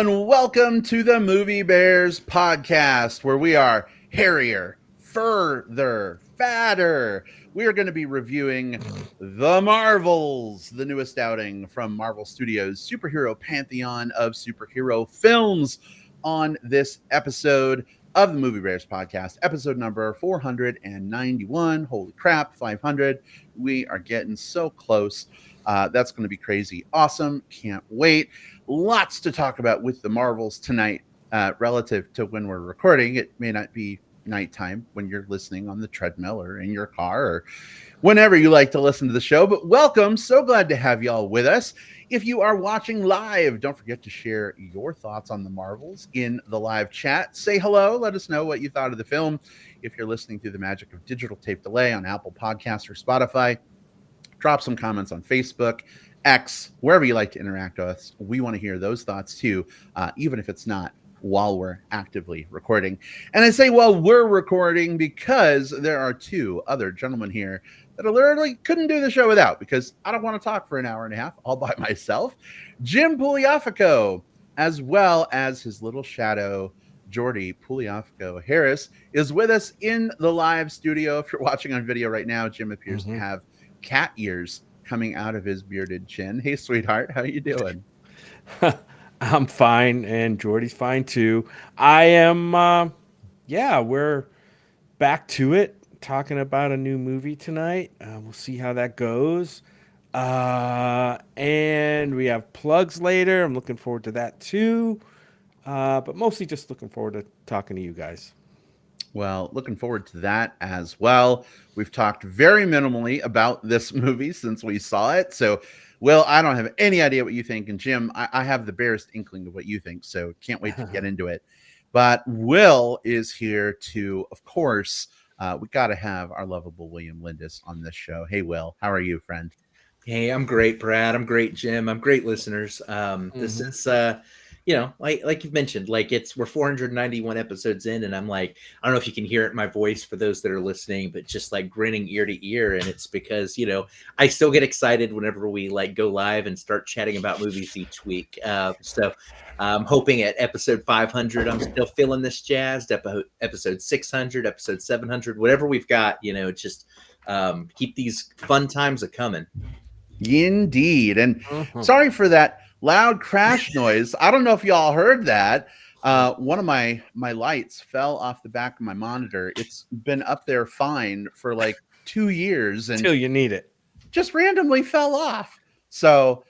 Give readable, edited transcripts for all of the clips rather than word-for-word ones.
everyone. Welcome to the Movie Bears podcast, where we are hairier, further, fatter. We are going to be reviewing The Marvels, the newest outing from Marvel Studios' superhero pantheon of superhero films. On this episode of the Movie Bears podcast, episode number 491. Holy crap, 500. We are getting so close. That's going to be crazy awesome. Can't wait. Lots to talk about with the Marvels tonight relative to when we're recording. It may not be nighttime when you're listening on the treadmill or in your car or whenever you like to listen to the show, but welcome. So glad to have y'all with us. If you are watching live, don't forget to share your thoughts on the Marvels in the live chat. Say hello. Let us know what you thought of the film. If you're listening through the magic of digital tape delay on Apple Podcasts or Spotify, drop some comments on Facebook, X, wherever you like to interact with us. We want to hear those thoughts too, even if it's not while we're actively recording. And I say while we're recording because there are two other gentlemen here that I literally couldn't do the show without, because I don't want to talk for an hour and a half all by myself. Jim Pugliafico, as well as his little shadow, Jordy Pugliafico Harris, is with us in the live studio. If you're watching on video right now, Jim appears to have cat ears coming out of his bearded chin. Hey, sweetheart, how you doing? I'm fine, and Jordy's fine too. I am, we're back to it, talking about a new movie tonight. We'll see how that goes. And we have plugs later. I'm looking forward to that too. But mostly just looking forward to talking to you guys. Well, looking forward to that as well. We've talked very minimally about this movie since we saw it. So, Will, I don't have any idea what you think. And Jim, I have the barest inkling of what you think. So can't wait to get into it. But Will is here to, of course, we got to have our lovable William Lindis on this show. Hey, Will, how are you, friend? Hey, I'm great, Brad. I'm great, Jim. I'm great, listeners. This is, like you've mentioned, like we're 491 episodes in, and I'm like, I don't know if you can hear it in my voice for those that are listening, but just like grinning ear to ear. And it's because, I still get excited whenever we like go live and start chatting about movies each week. So I'm hoping at episode 500, I'm still feeling this jazzed. Episode 600, episode 700, whatever we've got, just keep these fun times a coming. Indeed. And sorry for that loud crash noise. I don't know if y'all heard that. One of my lights fell off the back of my monitor. It's been up there fine for like 2 years until you need it. Just randomly fell off. So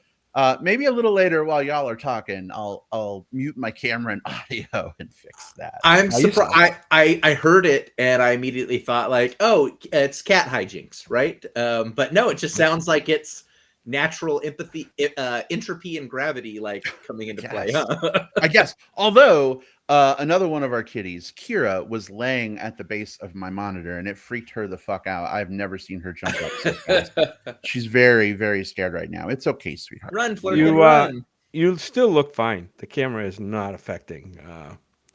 maybe a little later while y'all are talking, I'll mute my camera and audio and fix that. I'm surprised. I heard it and I immediately thought like, oh, it's cat hijinks, right? But no, it just sounds like it's natural entropy and gravity like coming into play. Huh? I guess. Although another one of our kitties, Kira, was laying at the base of my monitor and it freaked her the fuck out. I've never seen her jump up so fast. She's very, very scared right now. It's okay, sweetheart. Run, Flirty, run. You still look fine. The camera is not affecting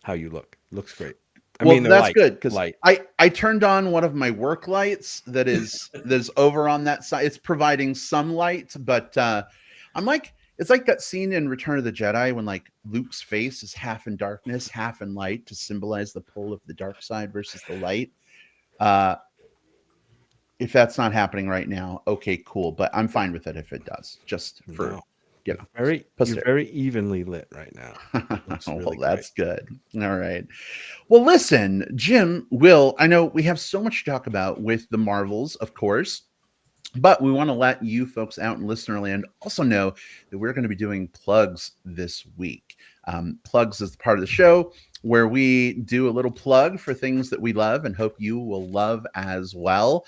how you look. Looks great. That's good because I turned on one of my work lights that is over on that side. It's providing some light, but I'm like, it's like that scene in Return of the Jedi when like Luke's face is half in darkness, half in light to symbolize the pull of the dark side versus the light. If that's not happening right now, okay, cool. But I'm fine with it if it does. Just for you're very evenly lit right now. Well, that's good. All right. Well, listen, Jim, Will, I know we have so much to talk about with the Marvels, of course, but we want to let you folks out in listener land also know that we're going to be doing plugs this week. Plugs is the part of the show where we do a little plug for things that we love and hope you will love as well.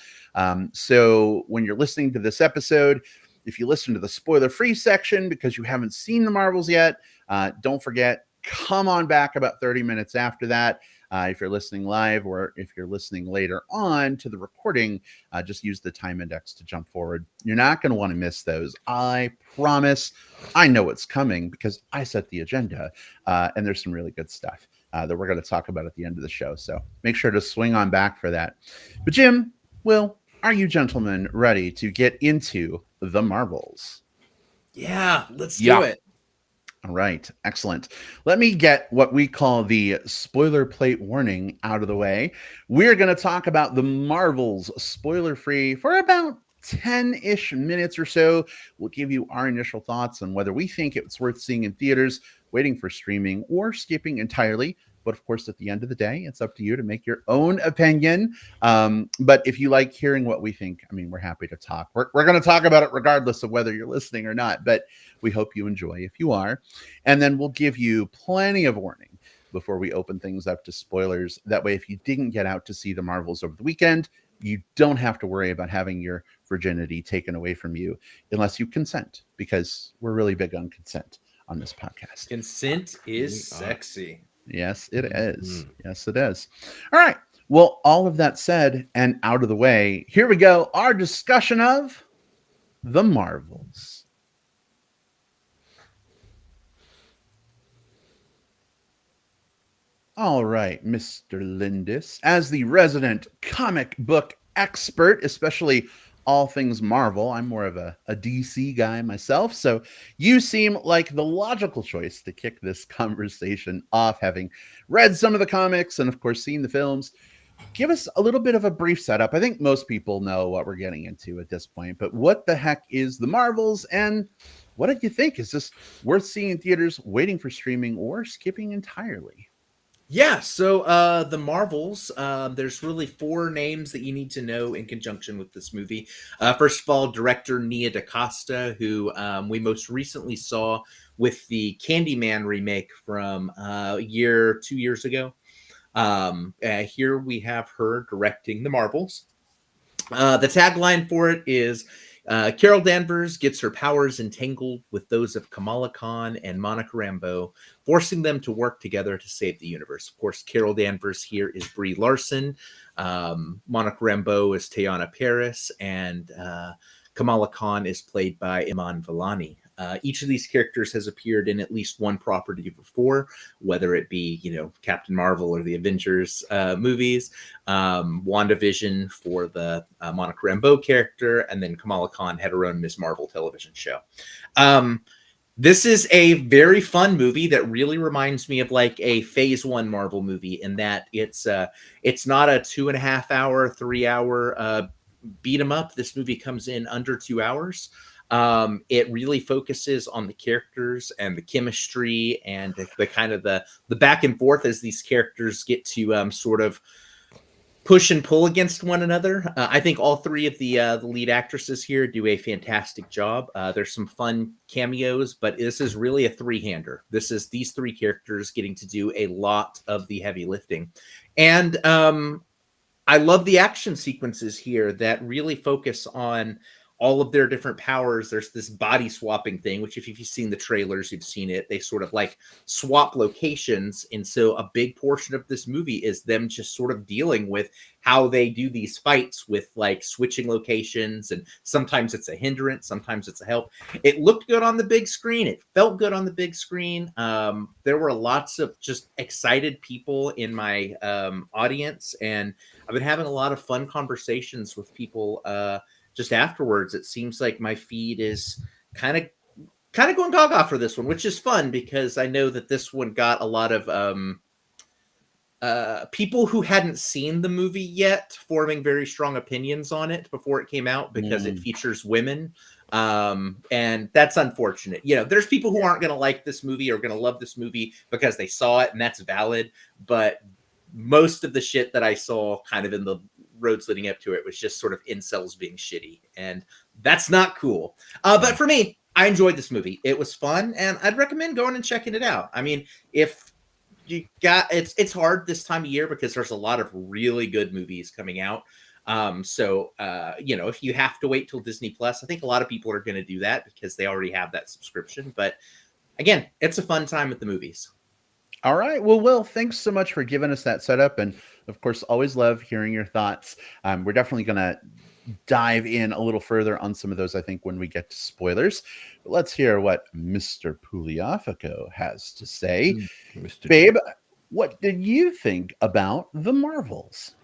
So when you're listening to this episode, if you listen to the spoiler-free section because you haven't seen the Marvels yet, don't forget, come on back about 30 minutes after that. If you're listening live or if you're listening later on to the recording, just use the time index to jump forward. You're not going to want to miss those. I promise. I know what's coming because I set the agenda, and there's some really good stuff that we're going to talk about at the end of the show. So make sure to swing on back for that. But Jim, Will, are you gentlemen ready to get into the Marvels? Yeah, let's do it. All right, excellent. Let me get what we call the spoiler plate warning out of the way. We're going to talk about the Marvels spoiler free for about 10-ish minutes or so. We'll give you our initial thoughts on whether we think it's worth seeing in theaters, waiting for streaming, or skipping entirely. But of course, at the end of the day, it's up to you to make your own opinion. But if you like hearing what we think, I mean, we're happy to talk. We're going to talk about it regardless of whether you're listening or not. But we hope you enjoy if you are. And then we'll give you plenty of warning before we open things up to spoilers. That way, if you didn't get out to see the Marvels over the weekend, you don't have to worry about having your virginity taken away from you unless you consent, because we're really big on consent on this podcast. Consent is sexy. Yes, it is. Yes, it is. All right. Well, all of that said and out of the way, here we go. Our discussion of the Marvels. All right, Mr. Lindis, as the resident comic book expert, especially all things Marvel. I'm more of a DC guy myself, so you seem like the logical choice to kick this conversation off, having read some of the comics and, of course, seen the films. Give us a little bit of a brief setup. I think most people know what we're getting into at this point, but what the heck is the Marvels, and what did you think? Is this worth seeing in theaters, waiting for streaming, or skipping entirely? Yeah, so the Marvels, there's really four names that you need to know in conjunction with this movie. First of all, director Nia DaCosta, who we most recently saw with the Candyman remake from 2 years ago. Here we have her directing the Marvels. The tagline for it is Carol Danvers gets her powers entangled with those of Kamala Khan and Monica Rambeau, forcing them to work together to save the universe. Of course, Carol Danvers here is Brie Larson. Monica Rambeau is Teyana Paris, and Kamala Khan is played by Iman Vellani. Each of these characters has appeared in at least one property before, whether it be, Captain Marvel or the Avengers movies, WandaVision for the Monica Rambeau character, and then Kamala Khan had her own Ms. Marvel television show. This is a very fun movie that really reminds me of like a Phase 1 Marvel movie, in that it's not a 2.5 hour, 3 hour beat 'em up. This movie comes in under 2 hours. It really focuses on the characters and the chemistry and the kind of the back and forth as these characters get to sort of push and pull against one another. I think all three of the lead actresses here do a fantastic job. There's some fun cameos, but this is really a three-hander. This is these three characters getting to do a lot of the heavy lifting. And I love the action sequences here that really focus on all of their different powers. There's this body swapping thing, which if you've seen the trailers, you've seen it. They sort of like swap locations. And so a big portion of this movie is them just sort of dealing with how they do these fights with like switching locations. And sometimes it's a hindrance, sometimes it's a help. It looked good on the big screen. It felt good on the big screen. There were lots of just excited people in my audience. And I've been having a lot of fun conversations with people just afterwards. It seems like my feed is kind of going gaga for this one, which is fun because I know that this one got a lot of people who hadn't seen the movie yet forming very strong opinions on it before it came out because it features women. And that's unfortunate. There's people who aren't going to like this movie or going to love this movie because they saw it, and that's valid. But most of the shit that I saw kind of in the roads leading up to it was just sort of incels being shitty, and that's not cool. But for me, I enjoyed this movie. It was fun, and I'd recommend going and checking it out. I mean, if you got it's hard this time of year because there's a lot of really good movies coming out. So if you have to wait till Disney Plus, I think a lot of people are going to do that because they already have that subscription. But again, it's a fun time at the movies. All right. Well, Will, thanks so much for giving us that setup. And of course, always love hearing your thoughts. We're definitely going to dive in a little further on some of those, I think, when we get to spoilers. But let's hear what Mr. Pugliafico has to say. Babe, what did you think about the Marvels?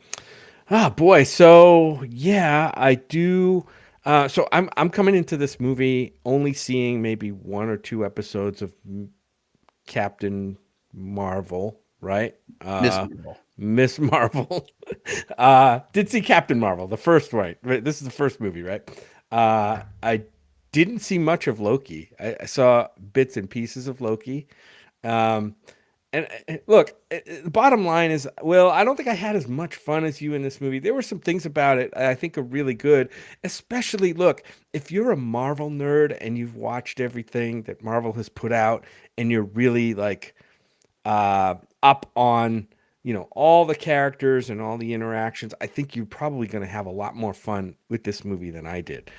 Ah, boy. So, yeah, I do. So I'm coming into this movie only seeing maybe 1 or 2 episodes of Captain Marvel, right? Miss Marvel. Miss Marvel. Did see Captain Marvel, the first one. Right? This is the first movie, right? I didn't see much of Loki. I saw bits and pieces of Loki. Um, and look, the bottom line is, Will, I don't think I had as much fun as you in this movie. There were some things about it I think are really good, especially, look, if you're a Marvel nerd and you've watched everything that Marvel has put out and you're really like up on, all the characters and all the interactions, I think you're probably going to have a lot more fun with this movie than I did.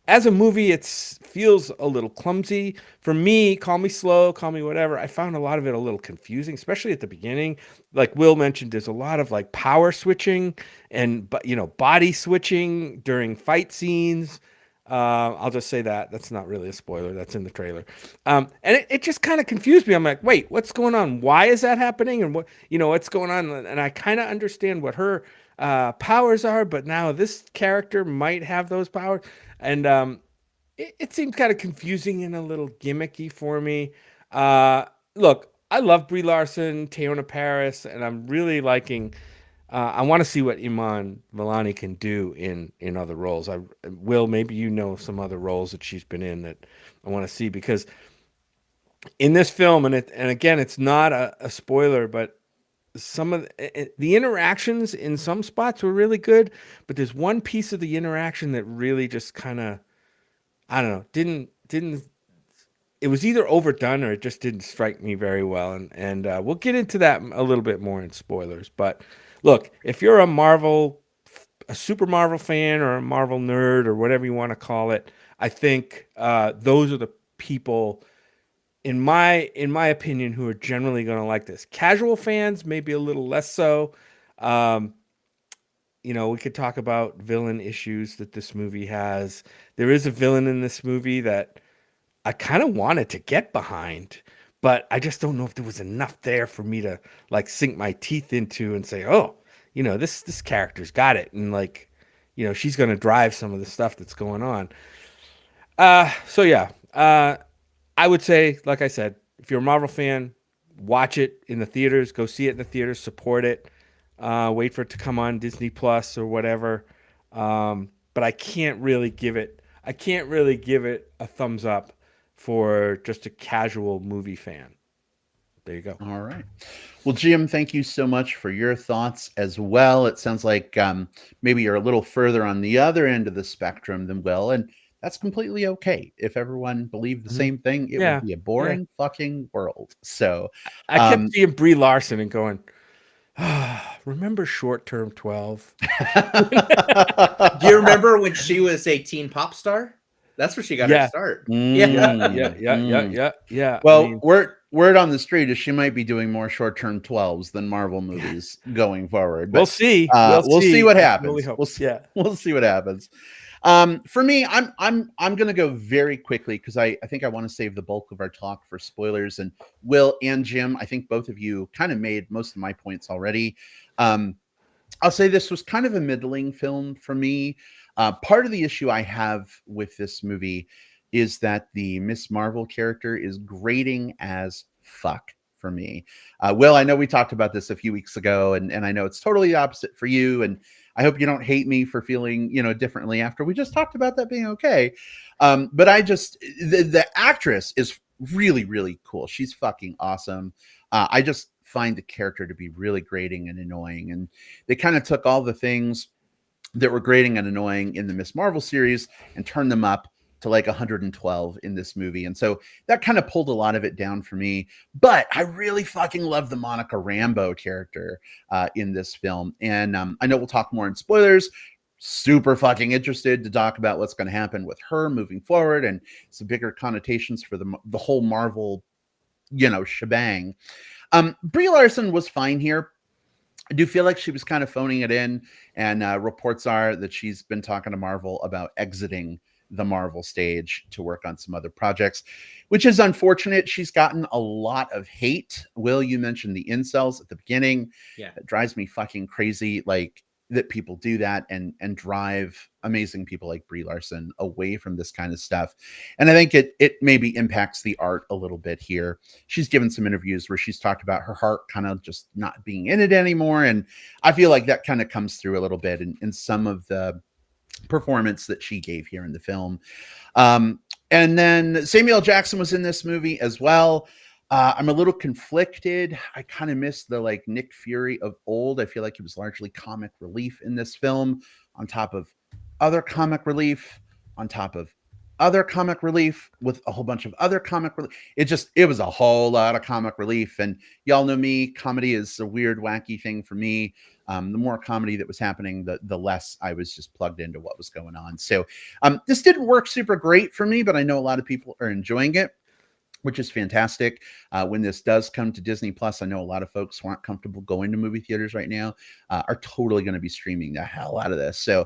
As a movie, it feels a little clumsy for me. Call me slow, call me whatever. I found a lot of it a little confusing, especially at the beginning. Like Will mentioned, there's a lot of like power switching and body switching during fight scenes. I'll just say that's not really a spoiler. That's in the trailer. And it just kind of confused me. I'm like, wait, what's going on? Why is that happening? And what's going on? And I kind of understand what her powers are, but now this character might have those powers. And it seemed kind of confusing and a little gimmicky for me. Look, I love Brie Larson, Teyonah Parris, and I'm really liking. I want to see what Iman Vellani can do in other roles. Will, maybe some other roles that she's been in that I want to see, because in this film, and again, it's not a spoiler, but some of the interactions in some spots were really good, but there's one piece of the interaction that really just kind of, I don't know, didn't. It was either overdone or it just didn't strike me very well, and we'll get into that a little bit more in spoilers, but. Look, if you're a Super Marvel fan or a Marvel nerd or whatever you want to call it, I think those are the people, in my opinion, who are generally going to like this. Casual fans, maybe a little less so. We could talk about villain issues that this movie has. There is a villain in this movie that I kind of wanted to get behind, but I just don't know if there was enough there for me to like sink my teeth into and say, oh, this character's got it. And like, she's going to drive some of the stuff that's going on. So yeah, I would say, like I said, if you're a Marvel fan, watch it in the theaters, go see it in the theaters, support it, wait for it to come on Disney Plus or whatever. But I can't really give it a thumbs up for just a casual movie fan. There you go. All right. Well, Jim, thank you so much for your thoughts as well. It sounds like maybe you're a little further on the other end of the spectrum than Will, and that's completely okay. If everyone believed the same thing, it would be a boring fucking world. So I kept seeing Brie Larson and going, remember Short Term 12? Do you remember when she was a teen pop star? That's where she got her start. Yeah. Well, word on the street is she might be doing more short-term 12s than Marvel movies going forward. But, we'll see. We'll see what happens. Really We'll see what happens. For me, I'm going to go very quickly because I think I want to save the bulk of our talk for spoilers. And Will and Jim, I think both of you kind of made most of my points already. I'll say this was kind of a middling film for me. Part of the issue I have with this movie is that the Miss Marvel character is grating as fuck for me. Will, I know we talked about this a few weeks ago, and I know it's totally the opposite for you. And I hope you don't hate me for feeling, differently after we just talked about that being okay. But the actress is really, really cool. She's fucking awesome. I just find the character to be really grating and annoying. And they kind of took all the things that were grating and annoying in the Miss Marvel series and turned them up to like 112 in this movie. And so that kind of pulled a lot of it down for me. But I really fucking love the Monica Rambeau character in this film. And I know we'll talk more in spoilers. Super fucking interested to talk about what's going to happen with her moving forward and some bigger connotations for the whole Marvel, shebang. Brie Larson was fine here. I do feel like she was kind of phoning it in, and reports are that she's been talking to Marvel about exiting the Marvel stage to work on some other projects, which is unfortunate. She's gotten a lot of hate. Will, you mentioned the incels at the beginning. Yeah. That drives me fucking crazy. Like, that people do that and drive amazing people like Brie Larson away from this kind of stuff. And I think it maybe impacts the art a little bit here. She's given some interviews where she's talked about her heart kind of just not being in it anymore. And I feel like that kind of comes through a little bit in some of the performance that she gave here in the film. And then Samuel L. Jackson was in this movie as well. I'm a little conflicted. I kind of miss the like Nick Fury of old. I feel like he was largely comic relief in this film, on top of other comic relief, on top of other comic relief with a whole bunch of other comic relief. It was a whole lot of comic relief. And y'all know me, comedy is a weird, wacky thing for me. The more comedy that was happening, the less I was just plugged into what was going on. So this didn't work super great for me, but I know a lot of people are enjoying it, which is fantastic. When this does come to Disney Plus, I know a lot of folks who aren't comfortable going to movie theaters right now are totally going to be streaming the hell out of this. So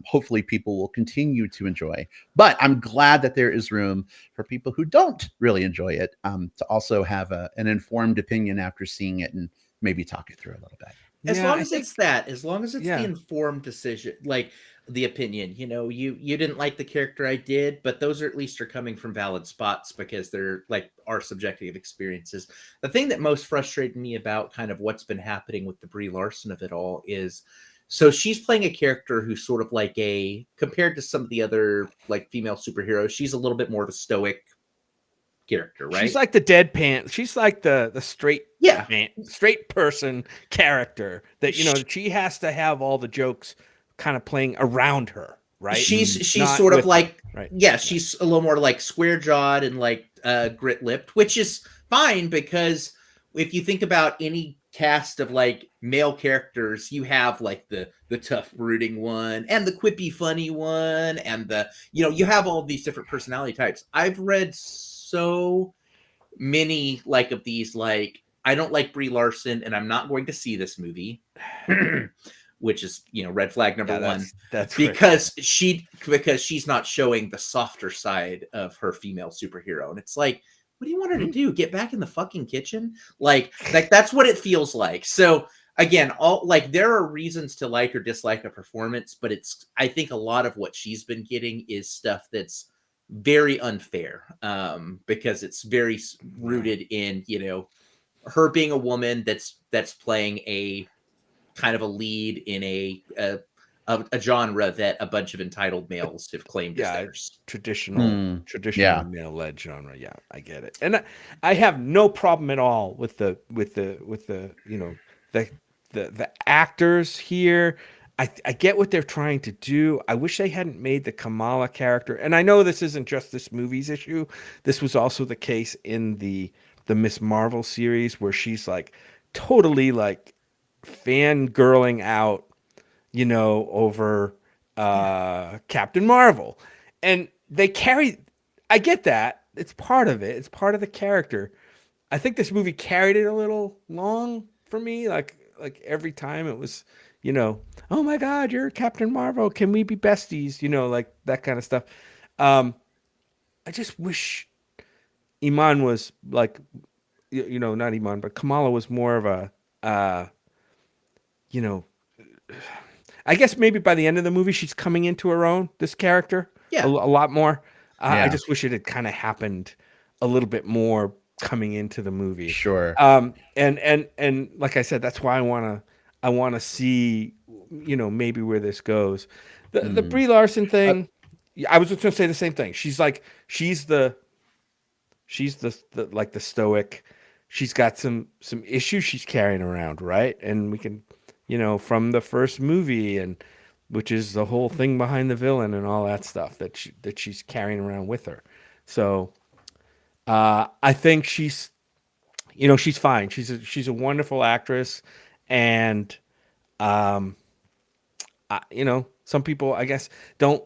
hopefully people will continue to enjoy. But I'm glad that there is room for people who don't really enjoy it to also have an informed opinion after seeing it and maybe talk it through a little bit. As long as it's the informed decision, like the opinion, you didn't like the character, I did, but those are at least are coming from valid spots because they're like our subjective experiences. The thing that most frustrated me about kind of what's been happening with the Brie Larson of it all is, so she's playing a character who's sort of like compared to some of the other like female superheroes, she's a little bit more of a stoic character, right? She's like the deadpan. She's like the straight, straight person character that she has to have all the jokes kind of playing around her, right? She's sort of like she's a little more like square jawed and like grit lipped, which is fine because if you think about any cast of like male characters, you have like the tough brooding one and the quippy funny one and the you have all these different personality types. I've read so many like of these, like I don't like Brie Larson and I'm not going to see this movie, which is red flag number one. That's because she's not showing the softer side of her female superhero, and it's like, what do you want her to do? Get back in the fucking kitchen? Like that's what it feels like. So again, there are reasons to like or dislike a performance, but I think a lot of what she's been getting is stuff that's very unfair because it's very rooted in her being a woman that's playing a kind of a lead in a genre that a bunch of entitled males have claimed as theirs. Traditional male-led genre. Yeah, I get it, and I have no problem at all with the actors here. I get what they're trying to do. I wish they hadn't made the Kamala character. And I know this isn't just this movie's issue. This was also the case in the Miss Marvel series where she's like totally like fangirling out, over Captain Marvel. And I get that. It's part of it. It's part of the character. I think this movie carried it a little long for me. Like every time it was, oh my God, you're Captain Marvel. Can we be besties? Like that kind of stuff. I just wish Iman was like, not Iman, but Kamala was more of a, I guess maybe by the end of the movie, she's coming into her own, this character, a lot more. I just wish it had kind of happened a little bit more coming into the movie. Sure. And like I said, that's why I want to see, maybe where this goes. The Brie Larson thing, I was just going to say the same thing. She's the like the stoic. She's got some issues she's carrying around, right? And we can, from the first movie, and which is the whole thing behind the villain and all that stuff that she's carrying around with her. So I think she's fine. She's a wonderful actress. And, some people, I guess, don't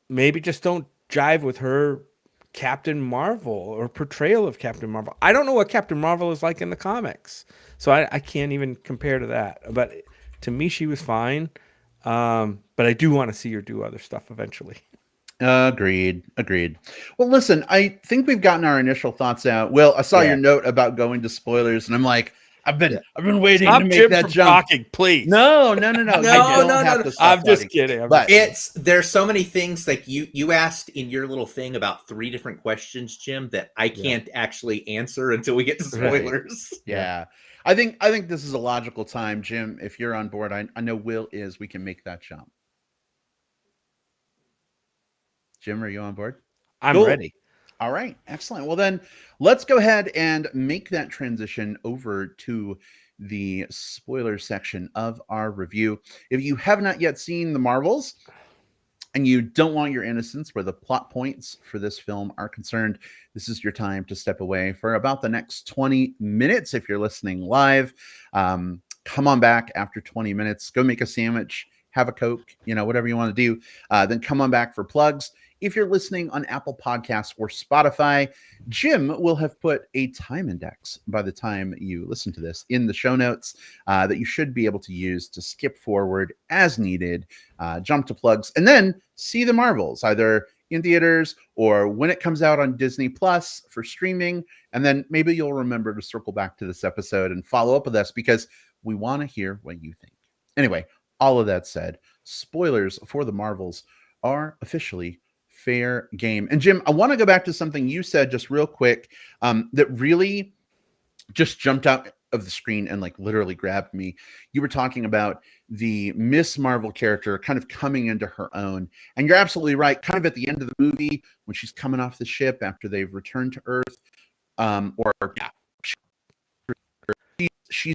jive with her Captain Marvel or portrayal of Captain Marvel. I don't know what Captain Marvel is like in the comics, so I can't even compare to that. But to me, she was fine. But I do want to see her do other stuff eventually. Agreed. Well, listen, I think we've gotten our initial thoughts out. Will, I saw your note about going to spoilers, and I'm like, I've been waiting Stop to make Jim that from jump. talking, please. No. No, You no, don't no, have no. to stop I'm just talking. kidding. But There's so many things like you asked in your little thing about 3 different questions, Jim, that I can't actually answer until we get to spoilers. Yeah. I think this is a logical time, Jim. If you're on board, I know Will is. We can make that jump. Jim, are you on board? I'm Cool. ready. All right, excellent. Well, then let's go ahead and make that transition over to the spoiler section of our review. If you have not yet seen The Marvels and you don't want your innocence where the plot points for this film are concerned, this is your time to step away for about the next 20 minutes. If you're listening live, come on back after 20 minutes, go make a sandwich, have a Coke, whatever you want to do. Then come on back for plugs. If you're listening on Apple Podcasts or Spotify, Jim will have put a time index by the time you listen to this in the show notes that you should be able to use to skip forward as needed, jump to plugs, and then see The Marvels, either in theaters or when it comes out on Disney Plus for streaming. And then maybe you'll remember to circle back to this episode and follow up with us because we want to hear what you think. Anyway, all of that said, spoilers for The Marvels are officially fair game. And Jim, I want to go back to something you said just real quick that really just jumped out of the screen and like literally grabbed me. You were talking about the Miss Marvel character kind of coming into her own. And you're absolutely right. Kind of at the end of the movie when she's coming off the ship after they've returned to Earth, she's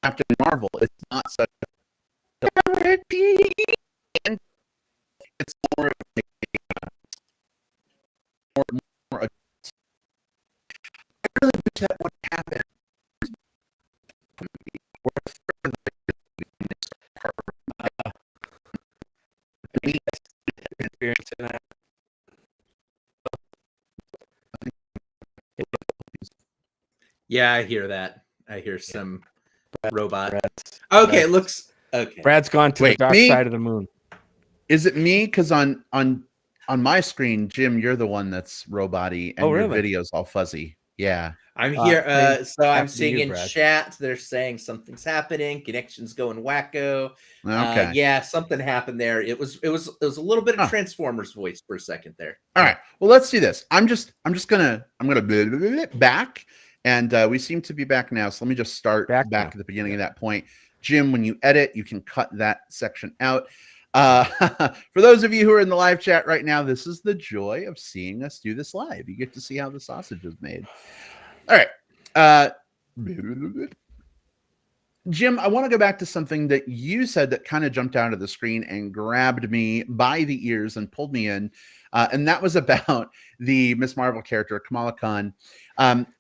Captain Marvel. It's not such a it's more of more I really wish that would happen. Yeah, I hear that. I hear some robot. Brad's Okay. Brad's gone to the dark side of the moon. Is it me? Because on my screen, Jim, you're the one that's robot-y and your video's all fuzzy. Yeah. I'm here. So I'm seeing in Brad. chat, they're saying something's happening. Connection's going wacko. Okay. Yeah, something happened there. It was a little bit of Transformers voice for a second there. All right. Well, let's do this. I'm gonna back, and we seem to be back now. So let me just start back at the beginning of that point. Jim, when you edit, you can cut that section out. For those of you who are in the live chat right now, this is the joy of seeing us do this live. You get to see how the sausage is made. All right. Jim, I want to go back to something that you said that kind of jumped out of the screen and grabbed me by the ears and pulled me in. And that was about the Miss Marvel character, Kamala Khan.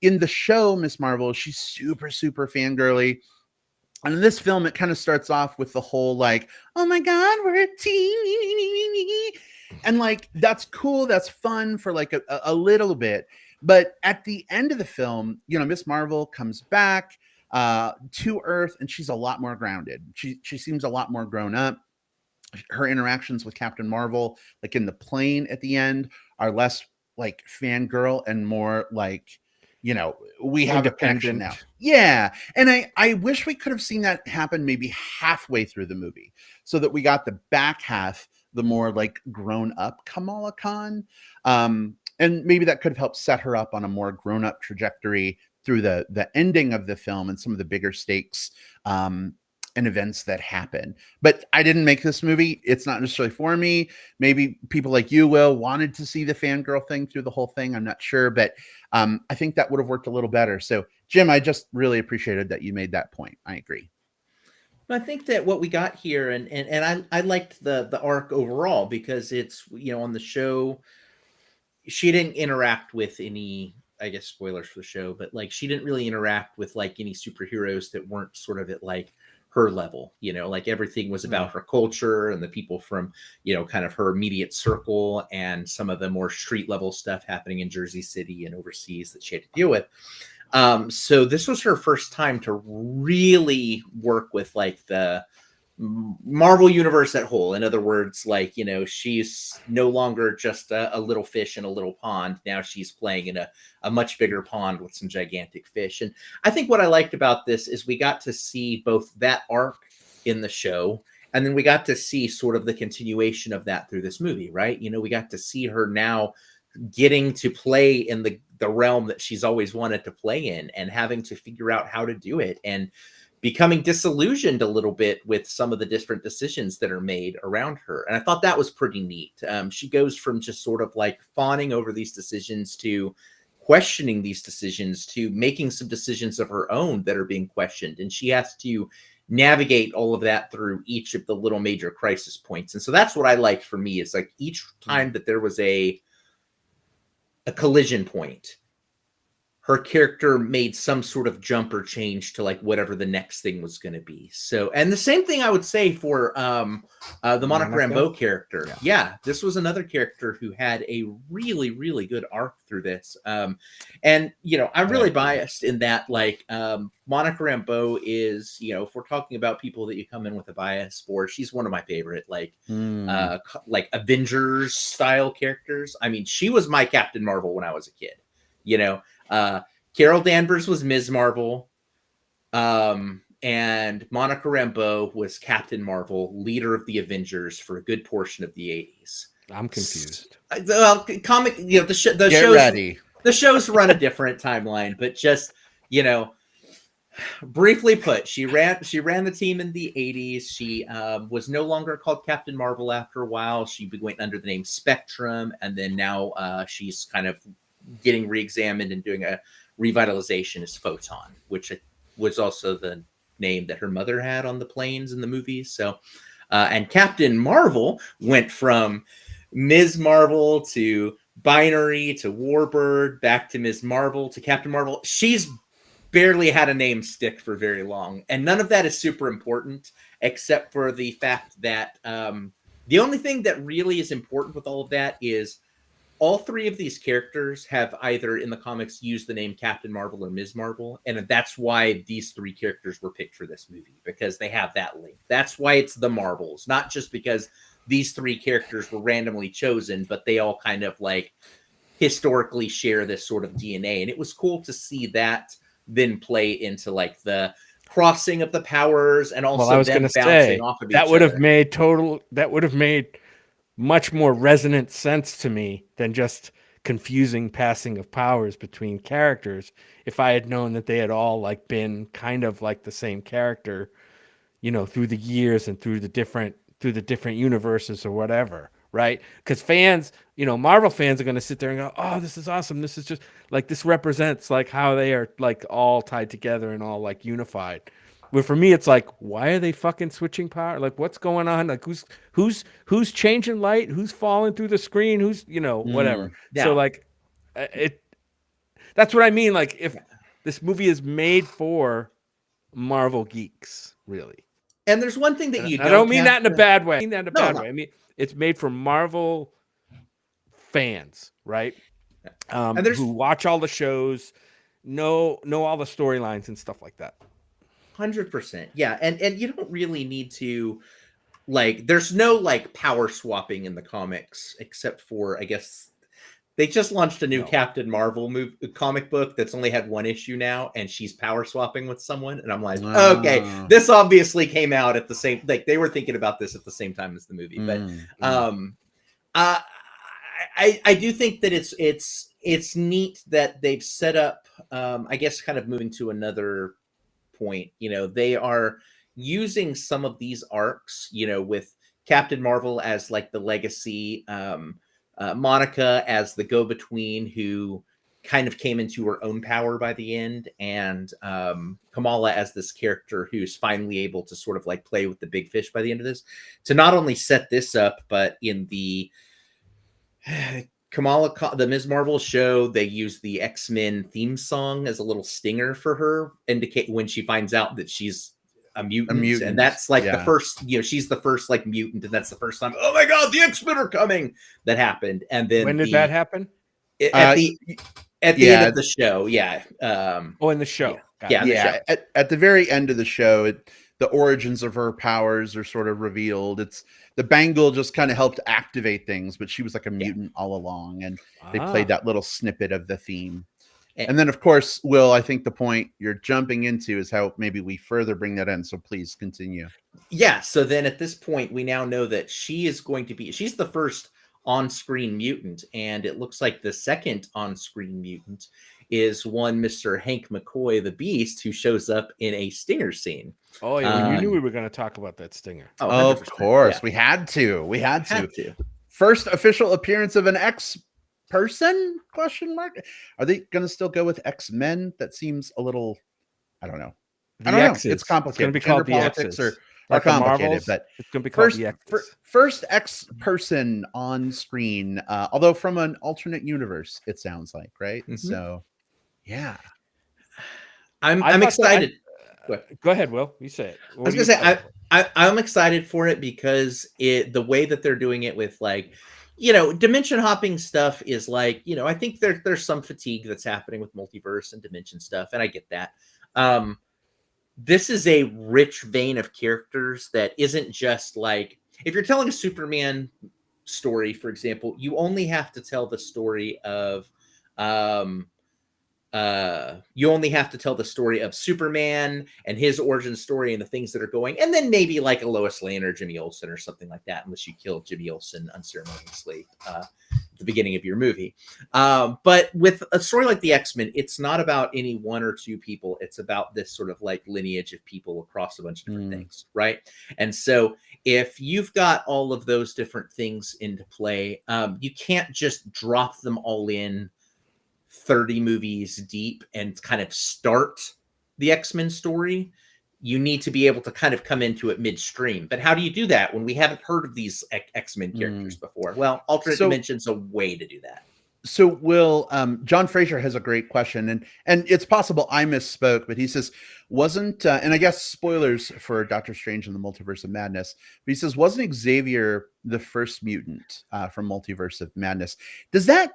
In the show, Miss Marvel, she's super, super fangirly. And in this film, it kind of starts off with the whole like, oh my God, we're a team. And like, that's cool. That's fun for like a little bit. But at the end of the film, Miss Marvel comes back to Earth and she's a lot more grounded. She seems a lot more grown up. Her interactions with Captain Marvel, like in the plane at the end, are less like fangirl and more like, we have a connection now. Yeah. And I wish we could have seen that happen maybe halfway through the movie so that we got the back half, the more like grown up Kamala Khan. And maybe that could have helped set her up on a more grown up trajectory through the ending of the film and some of the bigger stakes and events that happen. But I didn't make this movie. It's not necessarily for me. Maybe people like you, Will, wanted to see the fangirl thing through the whole thing. I'm not sure, but I think that would have worked a little better. So, Jim, I just really appreciated that you made that point. I agree. I think that what we got here, and I liked the arc overall because it's, on the show, she didn't interact with any, I guess, spoilers for the show, but like she didn't really interact with like any superheroes that weren't sort of at like her level, like everything was about her culture and the people from, kind of her immediate circle and some of the more street level stuff happening in Jersey City and overseas that she had to deal with. So this was her first time to really work with like the Marvel universe at whole. In other words, like, you know, she's no longer just a little fish in a little pond. Now she's playing in a much bigger pond with some gigantic fish. And I think what I liked about this is we got to see both that arc in the show, and then we got to see sort of the continuation of that through this movie, right? You know, we got to see her now getting to play in the realm that she's always wanted to play in, and having to figure out how to do it, and becoming disillusioned a little bit with some of the different decisions that are made around her. And I thought that was pretty neat. She goes from just sort of like fawning over these decisions to questioning these decisions to making some decisions of her own that are being questioned. And she has to navigate all of that through each of the little major crisis points. And so that's what I liked for me, is like each time that there was a collision point, her character made some sort of jump or change to like whatever the next thing was going to be. So, and the same thing I would say for the Monica Rambeau character. Yeah, this was another character who had a really, really good arc through this. And, you know, I'm really biased in that, like, Monica Rambeau is, you know, if we're talking about people that you come in with a bias for, she's one of my favorite, like Avengers style characters. I mean, she was my Captain Marvel when I was a kid, you know. Carol Danvers was Ms. Marvel, and Monica Rambeau was Captain Marvel, leader of the Avengers for a good portion of the 80s. I'm confused. Well, comic, you know, the Get ready. The shows run a different timeline, but just, you know, briefly put, she ran the team in the 80s. She was no longer called Captain Marvel after a while. She went under the name Spectrum, and then now she's kind of getting re-examined and doing a revitalization as Photon, which was also the name that her mother had on the planes in the movies. So, and Captain Marvel went from Ms. Marvel to Binary to Warbird, back to Ms. Marvel to Captain Marvel. She's barely had a name stick for very long. And none of that is super important, except for the fact that the only thing that really is important with all of that is all three of these characters have either in the comics used the name Captain Marvel or Ms. Marvel. And that's why these three characters were picked for this movie, because they have that link. That's why it's the Marvels, not just because these three characters were randomly chosen, but they all kind of like historically share this sort of DNA. And it was cool to see that then play into like the crossing of the powers, and also I was them bouncing say, off of each that would other. That would have made much more resonant sense to me than just confusing passing of powers between characters. If I had known that they had all like been kind of like the same character, you know, through the years and through the different universes or whatever, right? Because fans, you know, Marvel fans are going to sit there and go, "Oh, this is awesome. This is just like, this represents like how they are like all tied together and all like unified." But for me, it's like, why are they fucking switching power? Like, what's going on? Like, who's changing light? Who's falling through the screen? Who's, you know, whatever. Yeah. So like, that's what I mean. Like, if this movie is made for Marvel geeks, really. And there's one thing that I don't mean that in a bad way. I mean that in a bad way. I mean, it's made for Marvel fans, right? And who watch all the shows, know all the storylines and stuff like that. 100%. Yeah. And you don't really need to, like, there's no like power swapping in the comics, except for, I guess, they just launched a new Captain Marvel comic book that's only had one issue now, and she's power swapping with someone. And I'm like, okay, this obviously came out at the same, like they were thinking about this at the same time as the movie. But I do think that it's neat that they've set up, I guess, kind of moving to another point, you know, they are using some of these arcs, you know, with Captain Marvel as like the legacy, Monica as the go-between who kind of came into her own power by the end, and Kamala as this character who's finally able to sort of like play with the big fish by the end of this, to not only set this up, but in the the Ms. Marvel show, they use the X-Men theme song as a little stinger for her, indicate when she finds out that she's a mutant. And that's like the first, you know, she's the first like mutant, and that's the first time, oh my god, the X-Men are coming, that happened. And then when did that happen? At the end of the show. In the show. At the very end of the show, the origins of her powers are sort of revealed. It's the bangle just kind of helped activate things, but she was like a mutant all along, and they played that little snippet of the theme. And then, of course, Will, I think the point you're jumping into is how maybe we further bring that in. So please continue. Yeah. So then at this point, we now know that she's the first on-screen mutant. And it looks like the second on-screen mutant is one Mr. Hank McCoy, the Beast, who shows up in a Stinger scene. Oh, yeah. You knew we were going to talk about that Stinger. Oh, of course. Yeah. We had to. We had to. First official appearance of an X-person? Question mark. Are they going to still go with X-Men? That seems a little, I don't know. I don't know. It's complicated. It's going to be called the politics X's. Are complicated, but it's going to be called the X's. First X-person on screen, although from an alternate universe, it sounds like, right? Mm-hmm. So, yeah. I'm excited. Go ahead, Will. You say it. I was going to say, I'm excited for it because the way that they're doing it with, like, dimension hopping stuff is like, I think there's some fatigue that's happening with multiverse and dimension stuff, and I get that. This is a rich vein of characters that isn't just like, if you're telling a Superman story, for example, you only have to tell the story of Superman and his origin story and the things that are going, and then maybe like a Lois Lane or Jimmy Olsen or something like that, unless you kill Jimmy Olsen unceremoniously at the beginning of your movie. But with a story like the X-Men, it's not about any one or two people. It's about this sort of like lineage of people across a bunch of different things, right? And so if you've got all of those different things into play, you can't just drop them all in 30 movies deep and kind of start the X-Men story. You need to be able to kind of come into it midstream. But how do you do that when we haven't heard of these X-Men characters before? Well, alternate dimension's a way to do that. So Will, John Fraser has a great question, and it's possible I misspoke, but he says, wasn't, and I guess spoilers for Doctor Strange and the Multiverse of Madness, but he says, wasn't Xavier the first mutant from Multiverse of Madness? Does that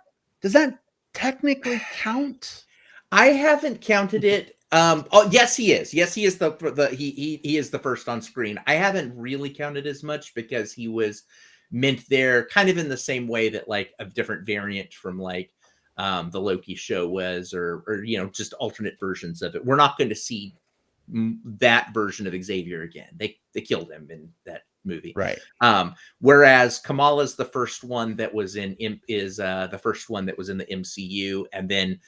technically count? I haven't counted it. Oh, yes, he is. Yes, he is he is the first on screen. I haven't really counted as much because he was meant there kind of in the same way that like a different variant from like the Loki show was, or just alternate versions of it. We're not going to see that version of Xavier again. They killed him in that movie, right? Whereas Kamala's the first one that was the first one that was in the MCU, and then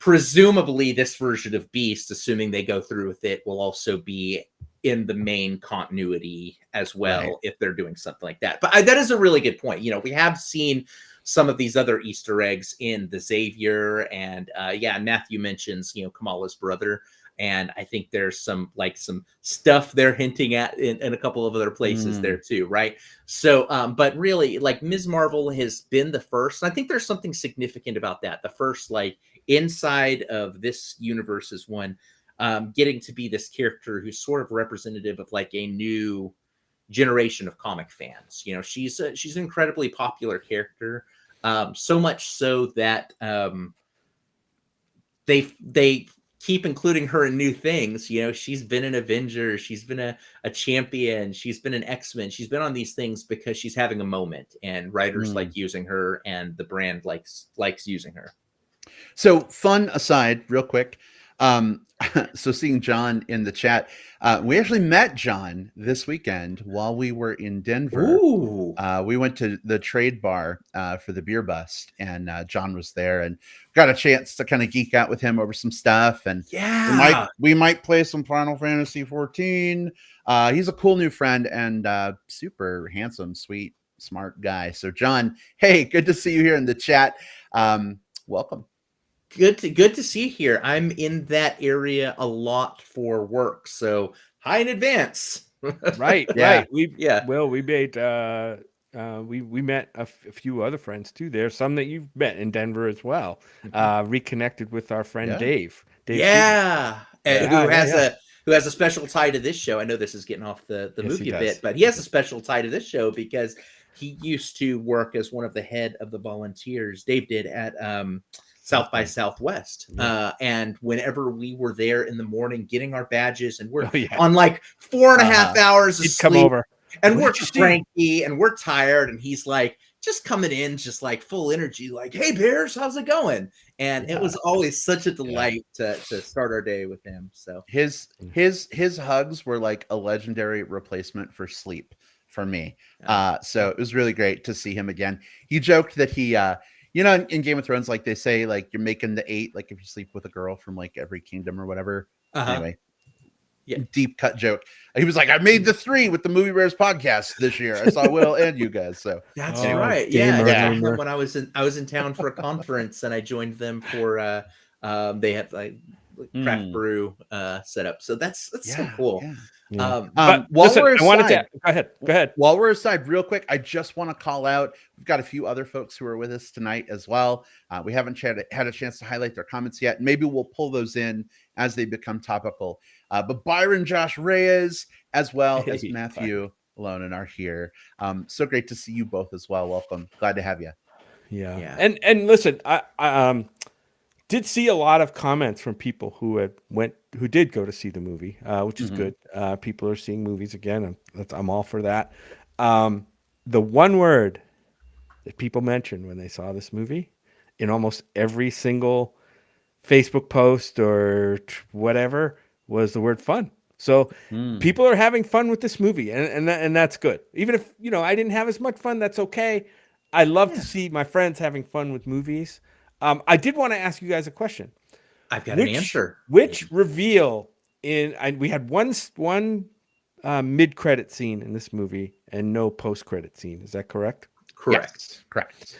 presumably this version of Beast, assuming they go through with it, will also be in the main continuity as well, right, if they're doing something like that. But that is a really good point. We have seen some of these other Easter eggs in the Xavier, and Matthew mentions Kamala's brother. And I think there's some stuff they're hinting at in a couple of other places there too, right? So, but really, like Ms. Marvel has been the first. And I think there's something significant about that. The first, like inside of this universe, is one getting to be this character who's sort of representative of like a new generation of comic fans. She's an incredibly popular character, so much so that they keep including her in new things. She's been an Avenger, she's been a champion, she's been an X-Men, she's been on these things because she's having a moment, and writers like using her, and the brand likes using her. So fun aside, real quick. So seeing John in the chat, we actually met John this weekend while we were in Denver. Ooh. We went to the trade bar for the beer bust, and John was there, and got a chance to kind of geek out with him over some stuff. And we might play some Final Fantasy 14. He's a cool new friend, and super handsome, sweet, smart guy. So John, hey, good to see you here in the chat. Welcome. Good to see you here. I'm in that area a lot for work, so hi in advance. Right. Yeah. We made we met a few other friends too there, some that you've met in Denver as well. Reconnected with our friend Dave. Who has a special tie to this show. I know this is getting off the movie a bit, but he has a special tie to this show because he used to work as one of the head of the volunteers. Dave did at South by Southwest. And whenever we were there in the morning getting our badges, and we're on like 4.5 hours of sleep, come over. and we're cranky and we're tired, and he's like just coming in just like full energy, like, hey Bears, how's it going? And it was always such a delight to start our day with him. So his hugs were like a legendary replacement for sleep for me. So it was really great to see him again. He joked that he in Game of Thrones, like they say, like you're making the 8, like if you sleep with a girl from like every kingdom or whatever. Anyway, deep cut joke. He was like, I made the 3 with the Movie Bears podcast this year. I saw Will and you guys. So that's right. Yeah. When I was in town for a conference, and I joined them for they had like craft brew set up. So that's so cool. Yeah. But while listen, we're aside, go ahead. While we're aside, real quick, I just want to call out. We've got a few other folks who are with us tonight as well. We haven't had a chance to highlight their comments yet. Maybe we'll pull those in as they become topical. But Byron, Josh Reyes, as well as Matthew Alonen are here. So great to see you both as well. Welcome. Glad to have you. Yeah. And listen, I did see a lot of comments from people who did go to see the movie, which is good. People are seeing movies again. I'm all for that. The one word that people mentioned when they saw this movie in almost every single Facebook post or whatever was the word fun. So people are having fun with this movie, and that's good. Even if I didn't have as much fun, that's okay. I love to see my friends having fun with movies. I did want to ask you guys a question. I've got an answer. Which reveal we had one mid-credit scene in this movie and no post-credit scene. Is that correct? Correct. Yes, correct.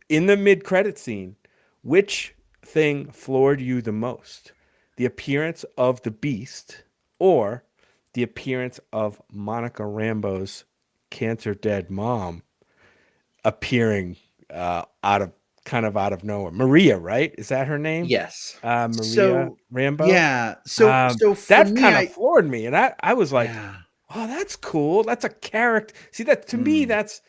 In the mid-credit scene, which thing floored you the most? The appearance of the Beast or the appearance of Monica Rambeau's cancer dead mom appearing out of nowhere? Maria, right? Is that her name? Yes. Maria Rambeau. Yeah. So that kind of floored me, and I was like, "Oh, that's cool. That's a character." See, that to me, that's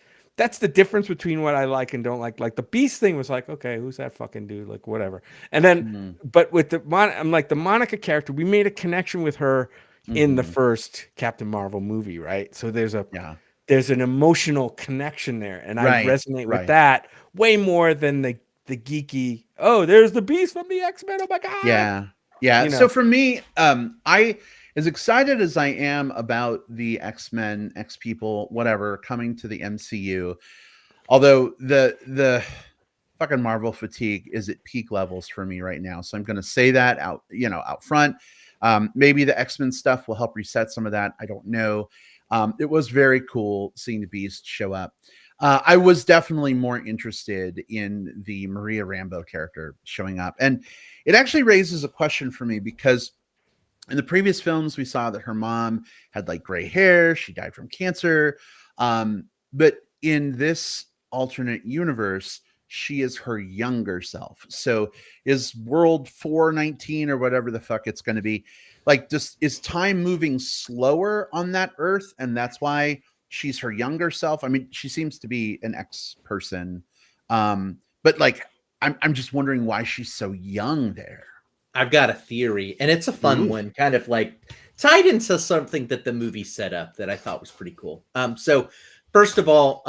the difference between what I like and don't like. Like the Beast thing was like, okay, who's that fucking dude? Like whatever. And then, but with I'm like the Monica character, we made a connection with her in the first Captain Marvel movie, right? So there's an emotional connection there, and I resonate with that way more than the geeky. Oh, there's the Beast from the X-Men. Oh my god. Yeah. So for me, I as excited as I am about the X-Men, X-People, whatever coming to the MCU, although the fucking Marvel fatigue is at peak levels for me right now. So I'm going to say that out front. Maybe the X-Men stuff will help reset some of that. I don't know. It was very cool seeing the Beast show up. I was definitely more interested in the Maria Rambeau character showing up. And it actually raises a question for me because in the previous films, we saw that her mom had like gray hair. She died from cancer. But in this alternate universe, she is her younger self. So is world 419 or whatever the fuck it's going to be, like, is time moving slower on that Earth? And that's why she's her younger self. I mean, she seems to be an X person. But like, I'm just wondering why she's so young there. I've got a theory, and it's a fun one, kind of like tied into something that the movie set up that I thought was pretty cool. So first of all,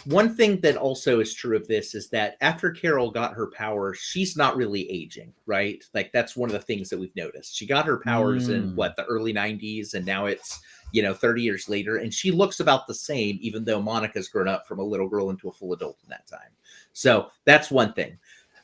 one thing that also is true of this is that after Carol got her powers, she's not really aging, right? Like that's one of the things that we've noticed. She got her powers in the early 90s, and now it's 30 years later, and she looks about the same, even though Monica's grown up from a little girl into a full adult in that time. So that's one thing.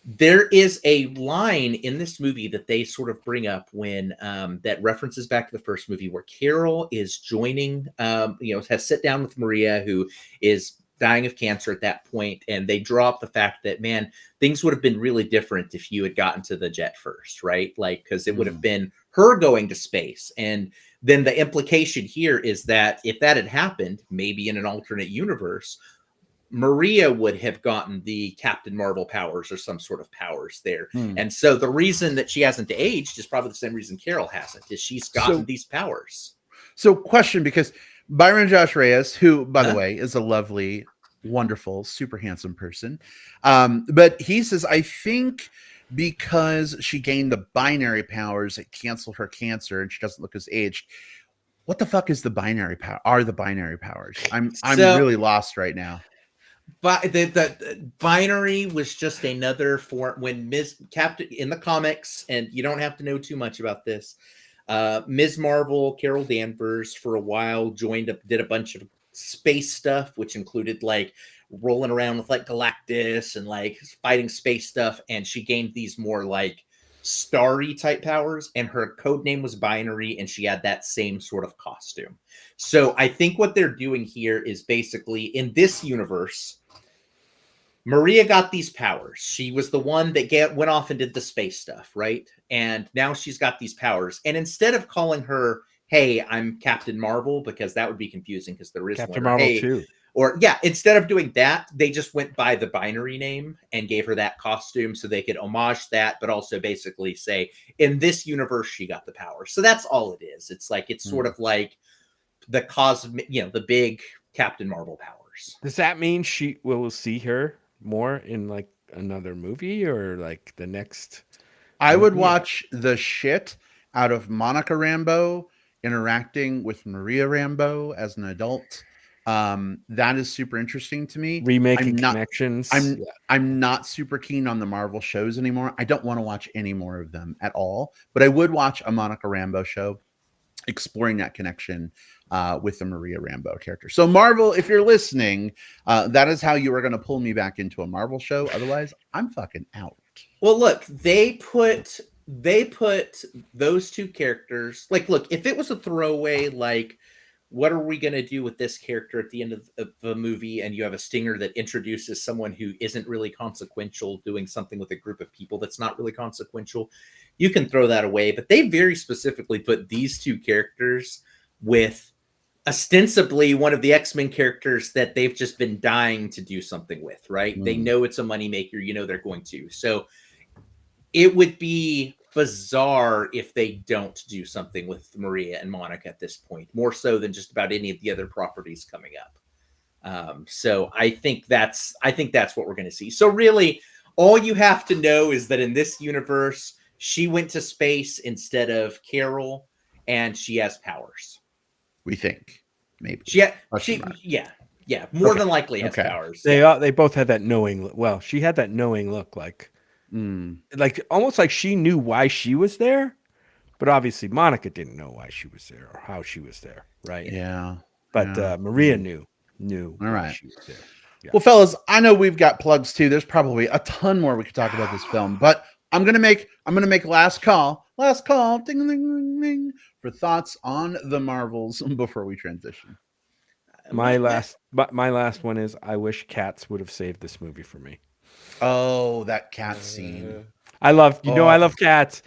There is a line in this movie that they sort of bring up when that references back to the first movie, where Carol is joining, has sit down with Maria, who is dying of cancer at that point, and they draw up the fact that, man, things would have been really different if you had gotten to the jet first, right? Like, because it would have been her going to space. And then the implication here is that if that had happened, maybe in an alternate universe, Maria would have gotten the Captain Marvel powers or some sort of powers there. And so the reason that she hasn't aged is probably the same reason Carol hasn't, is she's gotten these powers. So question, because Byron Josh Reyes, who, by the way, is a lovely wonderful, super handsome person. But he says, I think because she gained the binary powers, it canceled her cancer and she doesn't look as aged. What the fuck is the binary power? Are the binary powers? I'm really lost right now. But the binary was just another form when Ms. Captain in the comics, and you don't have to know too much about this. Ms. Marvel, Carol Danvers, for a while did a bunch of space stuff, which included like rolling around with like Galactus and like fighting space stuff, and she gained these more like starry type powers, and her code name was Binary, and she had that same sort of costume. So I think what they're doing here is basically in this universe, Maria got these powers. She was the one that went off and did the space stuff, right? And now she's got these powers. And instead of calling her, hey, I'm Captain Marvel, because that would be confusing because there is Captain one. Marvel Hey, 2. Or yeah, instead of doing that, they just went by the Binary name and gave her that costume so they could homage that, but also basically say, in this universe, she got the power. So that's all it is. It's like, it's sort of like the cosmic, the big Captain Marvel powers. Does that mean we'll see her more in like another movie or like the next? I would watch the shit out of Monica Rambeau interacting with Maria Rambeau as an adult. That is super interesting to me. Remaking connections. I'm not super keen on the Marvel shows anymore. I don't want to watch any more of them at all, but I would watch a Monica Rambeau show exploring that connection with the Maria Rambeau character. So Marvel, if you're listening, that is how you are going to pull me back into a Marvel show. Otherwise, I'm fucking out. Well, look, they put those two characters, like, look, if it was a throwaway, like, what are we going to do with this character at the end of the movie? And you have a stinger that introduces someone who isn't really consequential doing something with a group of people that's not really consequential. You can throw that away. But they very specifically put these two characters with ostensibly one of the X-Men characters that they've just been dying to do something with, right? They know it's a moneymaker. They're going to. So it would be bizarre if they don't do something with Maria and Monica at this point, more so than just about any of the other properties coming up. So I think that's what we're going to see. So really, all you have to know is that in this universe, she went to space instead of Carol, and she has powers. We think maybe more than likely has powers. They both had that knowing. Well, she had that knowing look, like almost like she knew why she was there, but obviously Monica didn't know why she was there or how she was there, right? Yeah, but Maria knew. All right. She was there. Yeah. Well, fellas, I know we've got plugs too. There's probably a ton more we could talk about this film, but I'm gonna make last call, ding, ding, ding, ding, for thoughts on the Marvels before we transition. My last one is I wish Cats would have saved this movie for me. Oh, that cat scene! I love Cats,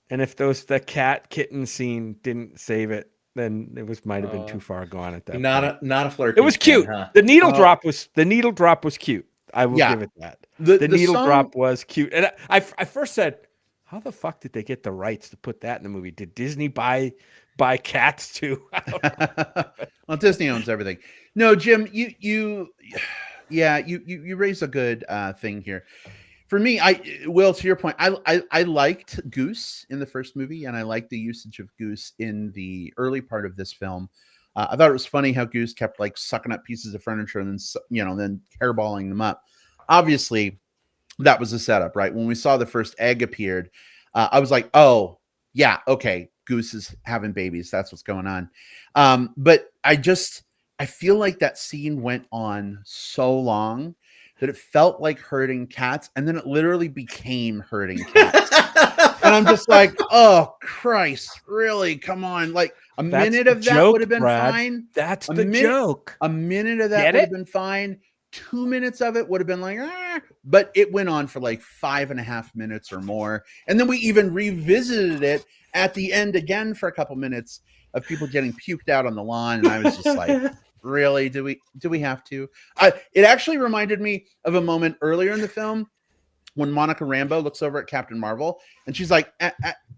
and if the cat kitten scene didn't save it, then it might have been too far gone at that. Not a flirt. It was cute. Huh? The needle drop was cute. I will give it that. The needle drop was cute, and I first said, how the fuck did they get the rights to put that in the movie? Did Disney buy Cats too? Well, Disney owns everything. No, Jim, you raised a good thing here. For me, Will, to your point, I liked Goose in the first movie, and I liked the usage of Goose in the early part of this film. I thought it was funny how Goose kept like sucking up pieces of furniture and then hairballing them up. Obviously, that was a setup, right? When we saw the first egg appeared, I was like, oh yeah, okay, Goose is having babies. That's what's going on. But I feel like that scene went on so long that it felt like herding cats, and then it literally became herding cats. And I'm just like, oh Christ, really? Come on. Like a minute of that would have been fine. That's the joke. A minute of that would have been fine. 2 minutes of it would have been like, but it went on for like 5.5 minutes or more. And then we even revisited it at the end again for a couple minutes of people getting puked out on the lawn. And I was just like, really? Do we have to? It actually reminded me of a moment earlier in the film when Monica Rambeau looks over at Captain Marvel and she's like,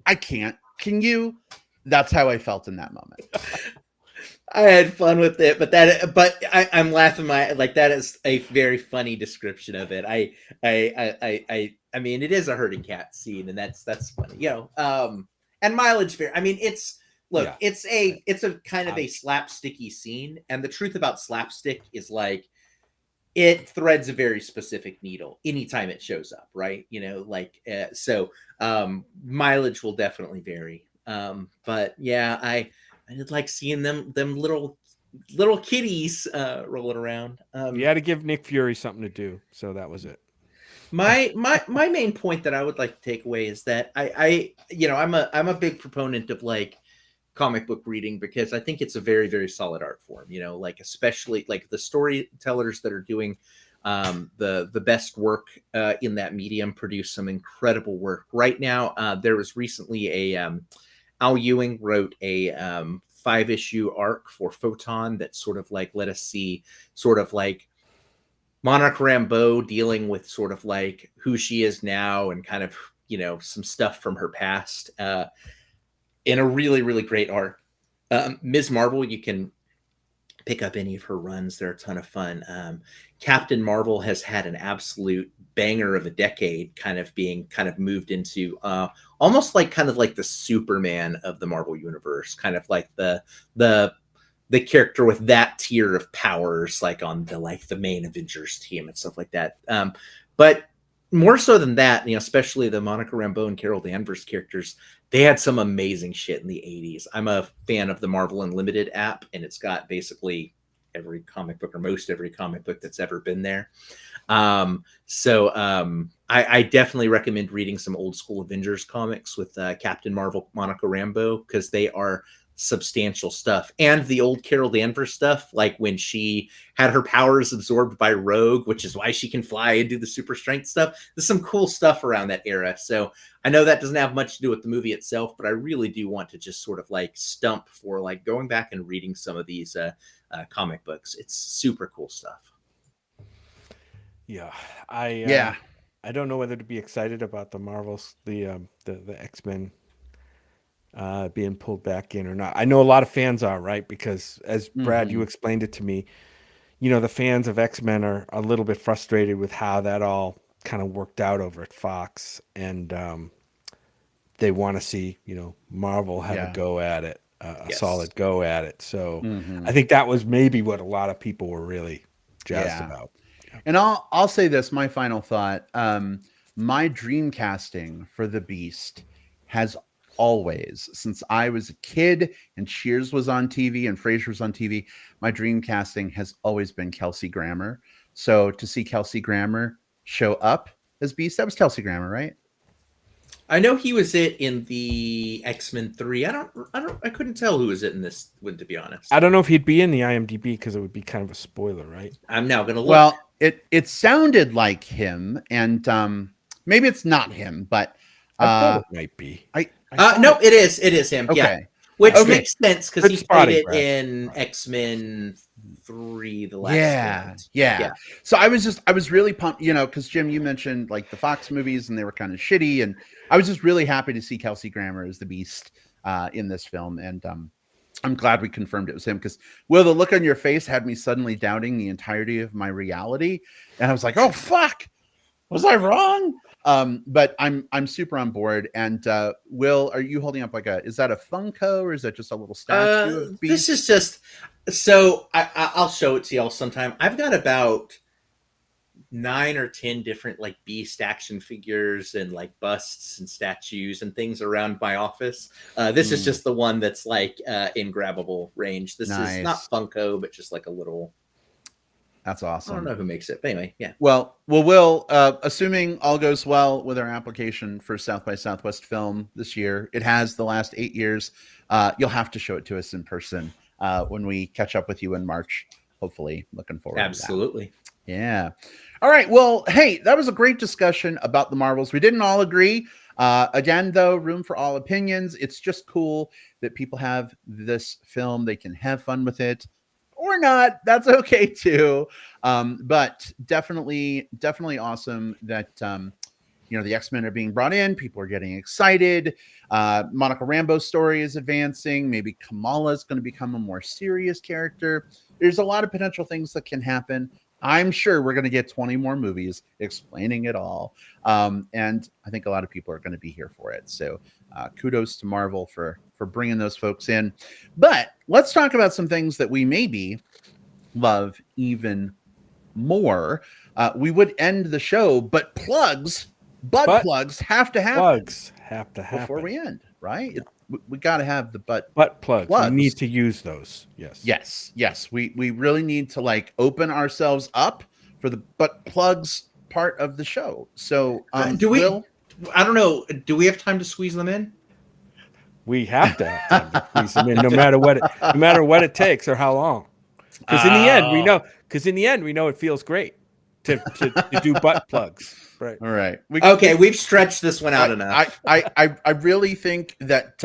I can't. Can you? That's how I felt in that moment. I had fun with it, but I'm laughing. That is a very funny description of it. I mean, it is a herding cat scene, and that's funny, and mileage fair. I mean, it's a kind of a slapsticky scene, and the truth about slapstick is like it threads a very specific needle anytime it shows up, right? Mileage will definitely vary. But yeah, I did like seeing them little kitties rolling around. You had to give Nick Fury something to do, so that was it. My main point that I would like to take away is that I'm a big proponent of like comic book reading because I think it's a very, very solid art form, like especially like the storytellers that are doing the best work in that medium produce some incredible work. Right now, there was recently Al Ewing wrote a 5-issue arc for Photon that sort of like let us see sort of like Monarch Rambeau dealing with sort of like who she is now and kind of, some stuff from her past in a really, really great arc. Ms. Marvel, you can pick up any of her runs. They're a ton of fun. Captain Marvel has had an absolute banger of a decade, kind of moved into almost like kind of like the Superman of the Marvel universe, kind of like the character with that tier of powers, like on the main Avengers team and stuff like that. But more so than that, especially the Monica Rambeau and Carol Danvers characters, they had some amazing shit in the 80s. I'm a fan of the Marvel Unlimited app, and it's got basically every comic book or most every comic book that's ever been there. I definitely recommend reading some old school Avengers comics with Captain Marvel, Monica Rambeau, because they are substantial stuff. And the old Carol Danvers stuff, like when she had her powers absorbed by Rogue, which is why she can fly and do the super strength stuff. There's some cool stuff around that era. So I know that doesn't have much to do with the movie itself, but I really do want to just sort of like stump for like going back and reading some of these comic books. It's super cool stuff. Yeah, I don't know whether to be excited about the Marvels, the X-Men being pulled back in or not. I know a lot of fans are, right? Because as Brad, you explained it to me, the fans of X-Men are a little bit frustrated with how that all kind of worked out over at Fox, and they want to see, Marvel have a go at it, a solid go at it. So I think that was maybe what a lot of people were really jazzed about. And I'll say this, my final thought, my dream casting for the Beast has always, since I was a kid and Cheers was on TV and Frasier was on TV, my dream casting has always been Kelsey Grammer. So to see Kelsey Grammer show up as Beast, that was Kelsey Grammer, right? I know he was in the X-Men 3. I couldn't tell who was in this one, to be honest. I don't know if he'd be in the IMDb because it would be kind of a spoiler, right? I'm now going to look. Well, it sounded like him, and maybe it's not him, but I thought it might be. No, it is him. Okay. Yeah, which makes sense because he played it in X-Men 3, the last one. Yeah. So I was really pumped, because Jim, you mentioned like the Fox movies and they were kind of shitty, and I was just really happy to see Kelsey Grammer as the Beast in this film, and I'm glad we confirmed it was him, because Will, the look on your face had me suddenly doubting the entirety of my reality, and I was like, oh fuck, was I wrong? But I'm super on board. And Will, are you holding up is that a Funko or is that just a little statue of Beast? This is just, so I'll show it to y'all sometime. I've got about 9 or 10 different like Beast action figures and like busts and statues and things around my office. This is just the one that's like in grabbable range. This is not Funko, but just like a little. That's awesome. I don't know who makes it, but anyway, yeah. Well, Will, assuming all goes well with our application for South by Southwest Film this year, it has the last 8 years. You'll have to show it to us in person when we catch up with you in March. Hopefully, looking forward. Absolutely. To that. Yeah. All right. Well, hey, that was a great discussion about the Marvels. We didn't all agree. Again, though, room for all opinions. It's just cool that people have this film. They can have fun with it. Or not, that's okay too. But definitely awesome that the X-Men are being brought in. People are getting excited. Monica Rambeau's story is advancing. Maybe Kamala is going to become a more serious character. There's a lot of potential things that can happen. I'm sure we're going to get 20 more movies explaining it all. And I think a lot of people are going to be here for it. So kudos to Marvel for bringing those folks in. But let's talk about some things that we maybe love even more. We would end the show, but plugs have to happen. Plugs have to happen before we end, right? Yeah. We got to have the butt plugs. We need to use those. Yes. We really need to like open ourselves up for the butt plugs part of the show. So do we? I don't know. Do we have time to squeeze them in? We have to have time to squeeze them in, no matter what it takes or how long. Because in the end, we know it feels great to do butt plugs. Right. All right. We've stretched this one out enough. I really think that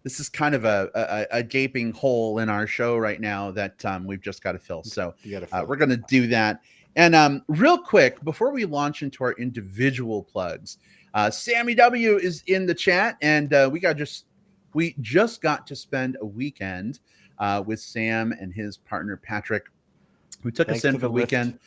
this is kind of a gaping hole in our show right now that we've just got to fill. So we're going to do that. And real quick, before we launch into our individual plugs, Sammy W is in the chat, and we just got to spend a weekend with Sam and his partner Patrick, who took us in for the weekend.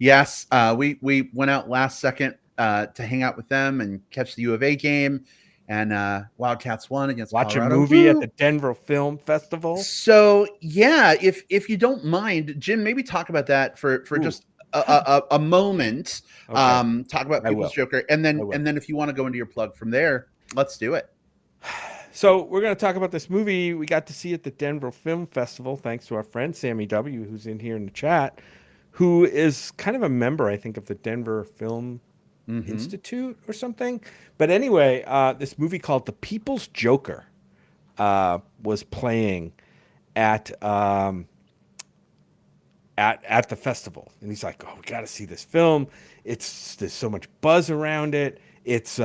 Yes, we went out last second to hang out with them and catch the U of A game, and Wildcats won against Colorado. A movie at the Denver Film Festival. So yeah, if you don't mind, Jim, maybe talk about that for just a moment. Okay. Talk about People's Joker, and then if you want to go into your plug from there, let's do it. So we're going to talk about this movie we got to see at the Denver Film Festival, thanks to our friend Sammy W, who's in here in the chat, who is kind of a member, I think, of the Denver Film Institute or something. But anyway, this movie called The People's Joker was playing at the festival, and he's like, "Oh, we got to see this film. There's so much buzz around it. It's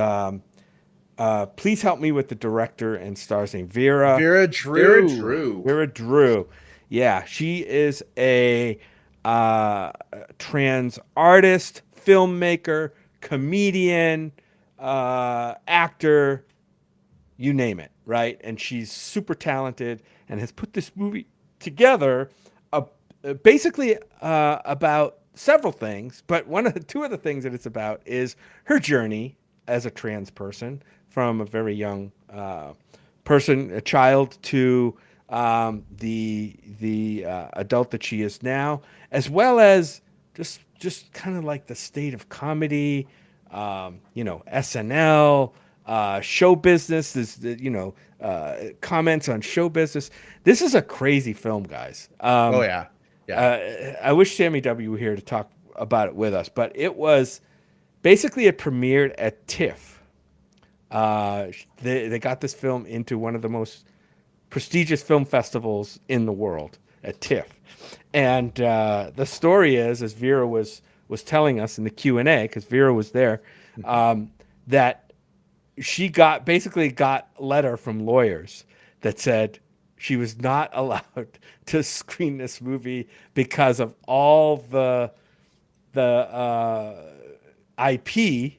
please help me with the director and stars name Vera Drew. Yeah, she is a trans artist, filmmaker, comedian, actor, you name it, right? And she's super talented and has put this movie together basically about several things, but two of the things that it's about is her journey as a trans person from a very young person, a child, to the adult that she is now, as well as just kind of like the state of comedy, SNL, show business, comments on show business. This is a crazy film, guys. Yeah. I wish Sammy W were here to talk about it with us, but it was basically it premiered at TIFF. They got this film into one of the most prestigious film festivals in the world at TIFF. And the story is, as Vera was telling us in the Q&A, because Vera was there, that she got a letter from lawyers that said she was not allowed to screen this movie because of all the IP,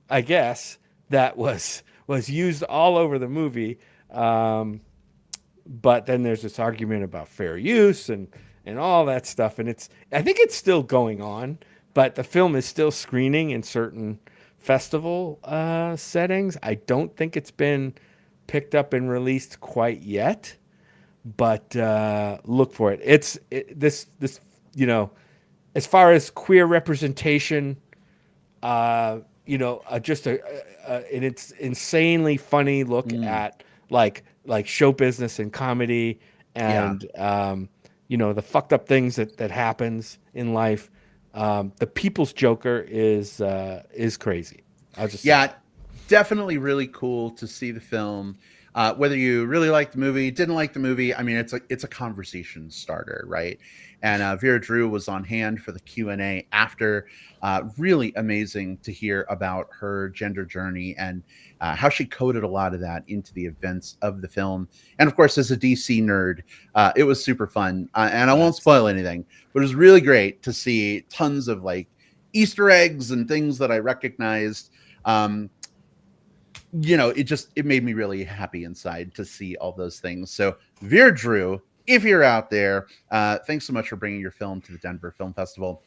I guess, that was used all over the movie. But then there's this argument about fair use and all that stuff. And I think it's still going on, but the film is still screening in certain festival settings. I don't think it's been picked up and released quite yet, but look for it. This as far as queer representation, just an insanely funny look at like show business and comedy and the fucked up things that happens in life. The People's Joker is crazy. I'll just say. Definitely really cool to see the film. Whether you really like the movie, didn't like the movie, I mean, it's a conversation starter, right? And Vera Drew was on hand for the Q&A after. Really amazing to hear about her gender journey and how she coded a lot of that into the events of the film. And of course, as a DC nerd, it was super fun. And I won't spoil anything, but it was really great to see tons of like Easter eggs and things that I recognized. It made me really happy inside to see all those things. So Veer Drew, if you're out there, thanks so much for bringing your film to the Denver Film Festival,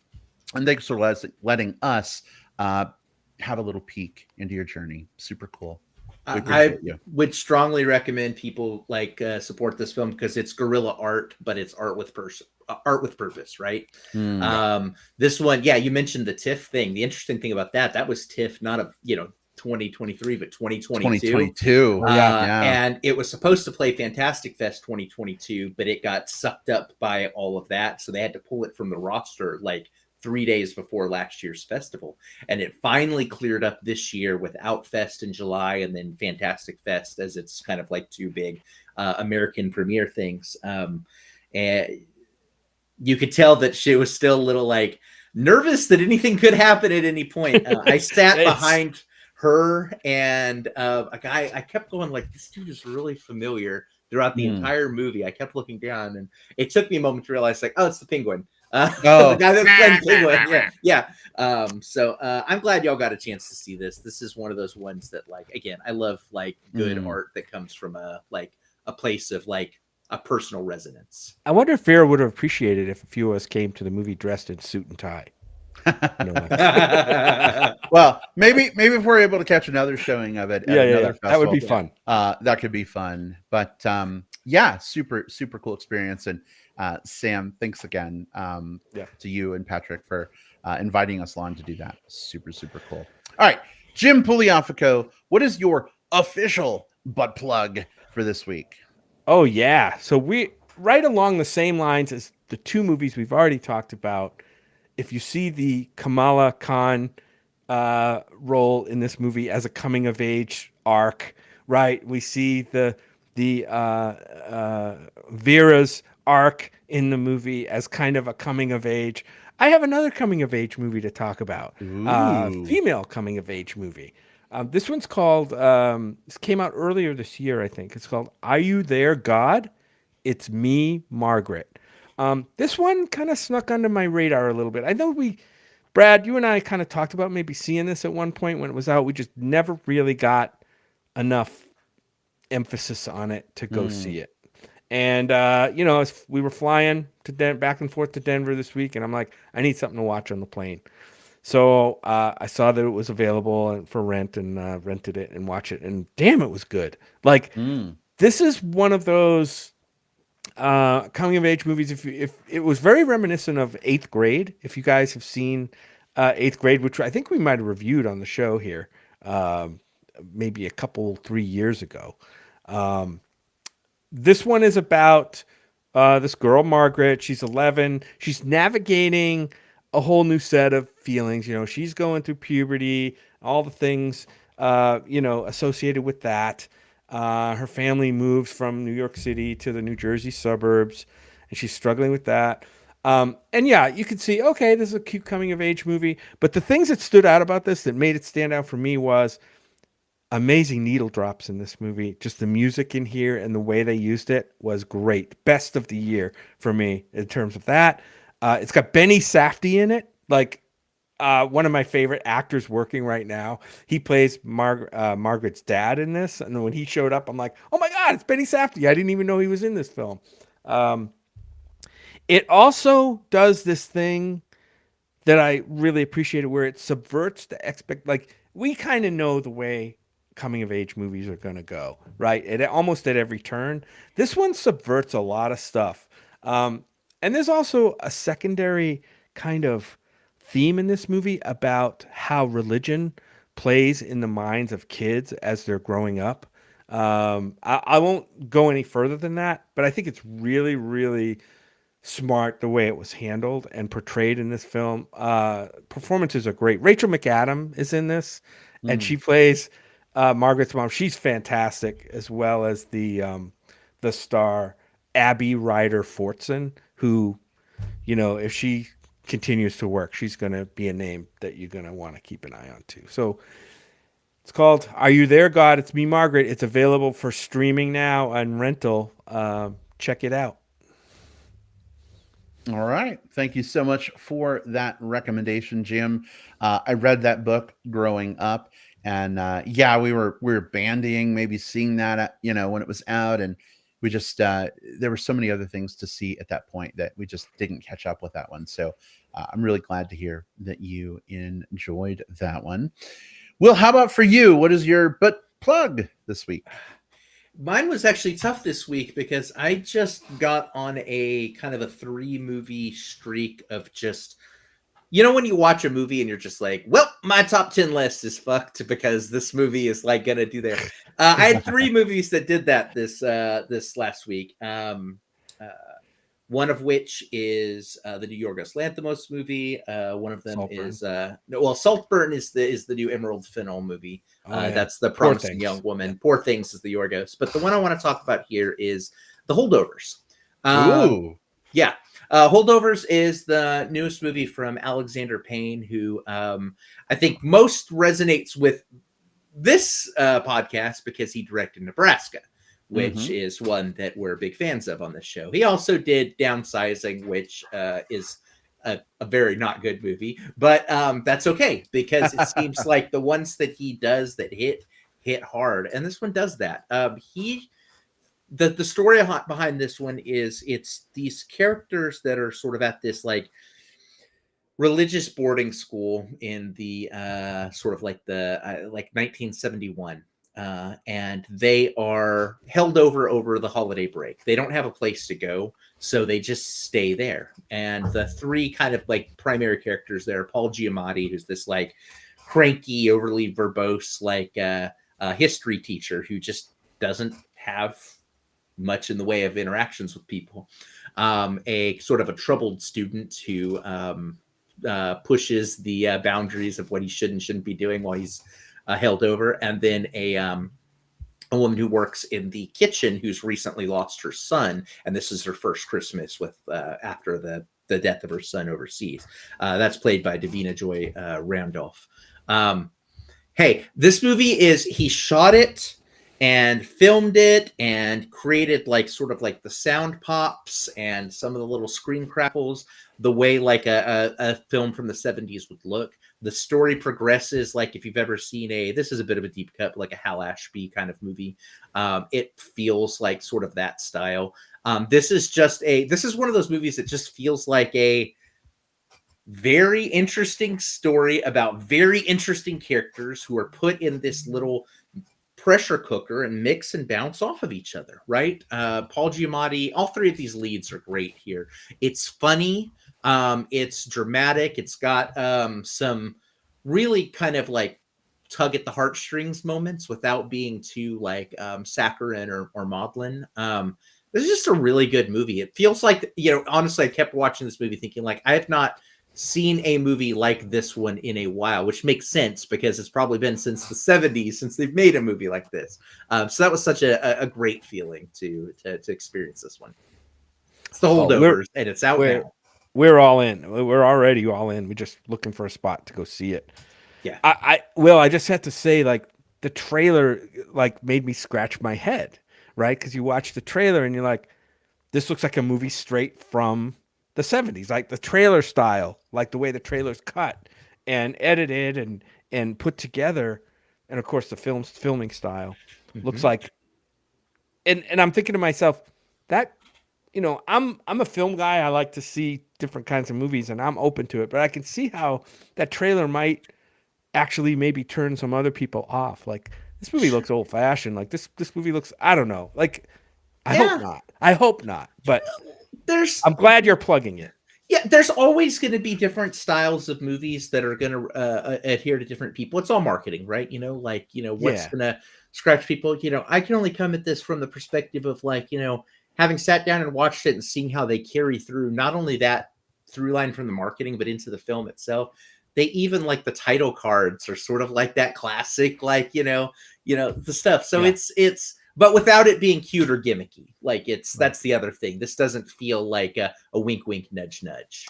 and thanks for letting us have a little peek into your journey. Super cool. I would strongly recommend people support this film because it's guerrilla art, but it's art with purpose, right? This one, you mentioned the TIFF thing. The interesting thing about that was TIFF, not of 2023, but 2022. And it was supposed to play Fantastic Fest 2022, but it got sucked up by all of that, so they had to pull it from the roster 3 days before last year's festival, and it finally cleared up this year with Outfest in July and then Fantastic Fest, as it's kind of two big American premiere things. And you could tell that she was still a little nervous that anything could happen at any point. I sat behind her and a guy. I kept going this dude is really familiar throughout the entire movie. I kept looking down, and it took me a moment to realize oh, it's the Penguin. The guy that's playing Penguin. Yeah. So I'm glad y'all got a chance to see this. This is one of those ones that again, I love good art that comes from a place of a personal resonance. I wonder if Vera would have appreciated if a few of us came to the movie dressed in suit and tie. Well, maybe if we're able to catch another showing of it at another festival, that would be fun. That could be fun. But super cool experience. And Sam, thanks again to you and Patrick for inviting us along to do that. Super cool. All right, Jim Pugliafico, what is your official butt plug for this week? Oh yeah, so we right along the same lines as the two movies we've already talked about. If you see the Kamala Khan role in this movie as a coming of age arc, right? We see the Vera's arc in the movie as kind of a coming of age. I have another coming of age movie to talk about. Female coming of age movie. This one's called. This came out earlier this year, I think. It's called "Are You There, God? It's Me, Margaret." This one kind of snuck under my radar a little bit. I know Brad, you and I kind of talked about maybe seeing this at one point when it was out. We just never really got enough emphasis on it to go see it. And, we were flying back and forth to Denver this week, and I'm like, I need something to watch on the plane. So I saw that it was available for rent and rented it and watched it. And damn, it was good. This is one of those coming of age movies. If it was very reminiscent of 8th Grade, if you guys have seen 8th Grade, which I think we might have reviewed on the show here, maybe 3 years ago. This one is about this girl, Margaret. She's 11. She's navigating a whole new set of feelings. She's going through puberty, all the things, associated with that. Her family moves from New York City to the New Jersey suburbs, and she's struggling with that. You can see, okay, this is a cute coming of age movie. But the things that stood out about this that made it stand out for me was amazing needle drops in this movie. Just the music in here and the way they used it was great. Best of the year for me in terms of that. It's got Benny Safdie in it, one of my favorite actors working right now. He plays Margaret's dad in this, and then when he showed up, I'm like, oh my God, it's Benny Safdie. I didn't even know he was in this film. It also does this thing that I really appreciated, where it subverts the we kind of know the way coming of age movies are going to go, right? Almost at every turn. This one subverts a lot of stuff. And there's also a secondary kind of theme in this movie about how religion plays in the minds of kids as they're growing up. I won't go any further than that, but I think it's really, really smart the way it was handled and portrayed in this film. Performances are great. Rachel McAdam is in this, and she plays Margaret's mom. She's fantastic, as well as the star Abby Ryder Fortson, who, if she continues to work, she's going to be a name that you're going to want to keep an eye on too. So it's called Are You There, God? It's Me, Margaret. It's available for streaming now and rental. Check it out. All right. Thank you so much for that recommendation, Jim. I read that book growing up, And yeah, we were bandying, maybe seeing that when it was out, and we just there were so many other things to see at that point that we just didn't catch up with that one. So I'm really glad to hear that you enjoyed that one. Will, how about for you? What is your butt plug this week? Mine was actually tough this week because I just got on a kind of a 3-movie streak of just, when you watch a movie and you're just like, well, my top 10 list is fucked because this movie is like gonna do there. I had 3 movies that did that this last week. One of which is the new Yorgos Lanthimos movie. One of them Saltburn. is Saltburn is the new Emerald Fennell movie. That's the promising young woman. Yeah. Poor Things is the Yorgos. But the one I want to talk about here is The Holdovers. Ooh. Yeah. Holdovers is the newest movie from Alexander Payne, who I think most resonates with this podcast because he directed Nebraska, which is one that we're big fans of on this show. He also did Downsizing, which is a very not good movie, but that's okay because it seems like the ones that he does that hit hard, and this one does that. The story behind this one is it's these characters that are sort of at this like religious boarding school in the sort of like the like 1971. And they are held over the holiday break. They don't have a place to go, so they just stay there. And the 3 kind of like primary characters there, Paul Giamatti, who's this like cranky, overly verbose, like history teacher who just doesn't have much in the way of interactions with people. A sort of a troubled student who pushes the boundaries of what he should and shouldn't be doing while he's held over, and then a woman who works in the kitchen who's recently lost her son, and this is her first Christmas with after the death of her son overseas. That's played by Davina Joy Randolph. Hey, this movie he shot it and filmed it and created like sort of like the sound pops and some of the little screen crackles the way like a film from the 70s would look. The story progresses like if you've ever seen this is a bit of a deep cut, like a Hal Ashby kind of movie. It feels like sort of that style. This is one of those movies that just feels like a very interesting story about very interesting characters who are put in this little pressure cooker and mix and bounce off of each other, right? Paul Giamatti, all 3 of these leads are great here. It's funny. It's dramatic. It's got some really kind of like tug at the heartstrings moments without being too like saccharine or maudlin. This is just a really good movie. It feels like, honestly, I kept watching this movie thinking like I have not seen a movie like this one in a while, which makes sense because it's probably been since the 70s since they've made a movie like this. So that was such a great feeling to experience this one. It's The Holdovers, and it's out now. We're all in. We're already all in. We're just looking for a spot to go see it. Yeah. I just have to say, like, the trailer like made me scratch my head, right? Because you watch the trailer and you're like, this looks like a movie straight from the 70s, like the trailer style, like the way the trailer's cut and edited and put together. And of course the filming style looks like, and I'm thinking to myself that, I'm a film guy. I like to see different kinds of movies and I'm open to it, but I can see how that trailer might actually maybe turn some other people off. Like, this movie looks old fashioned. Like this movie looks, I don't know. Like, I hope not, but I'm glad you're plugging it. Yeah, there's always going to be different styles of movies that are going to adhere to different people. It's all marketing, right? What's going to scratch people. I can only come at this from the perspective of like, having sat down and watched it and seeing how they carry through not only that through line from the marketing, but into the film itself. They even like the title cards are sort of like that classic, like, the stuff. So it's, but without it being cute or gimmicky. Like that's the other thing. This doesn't feel like a wink, wink, nudge, nudge.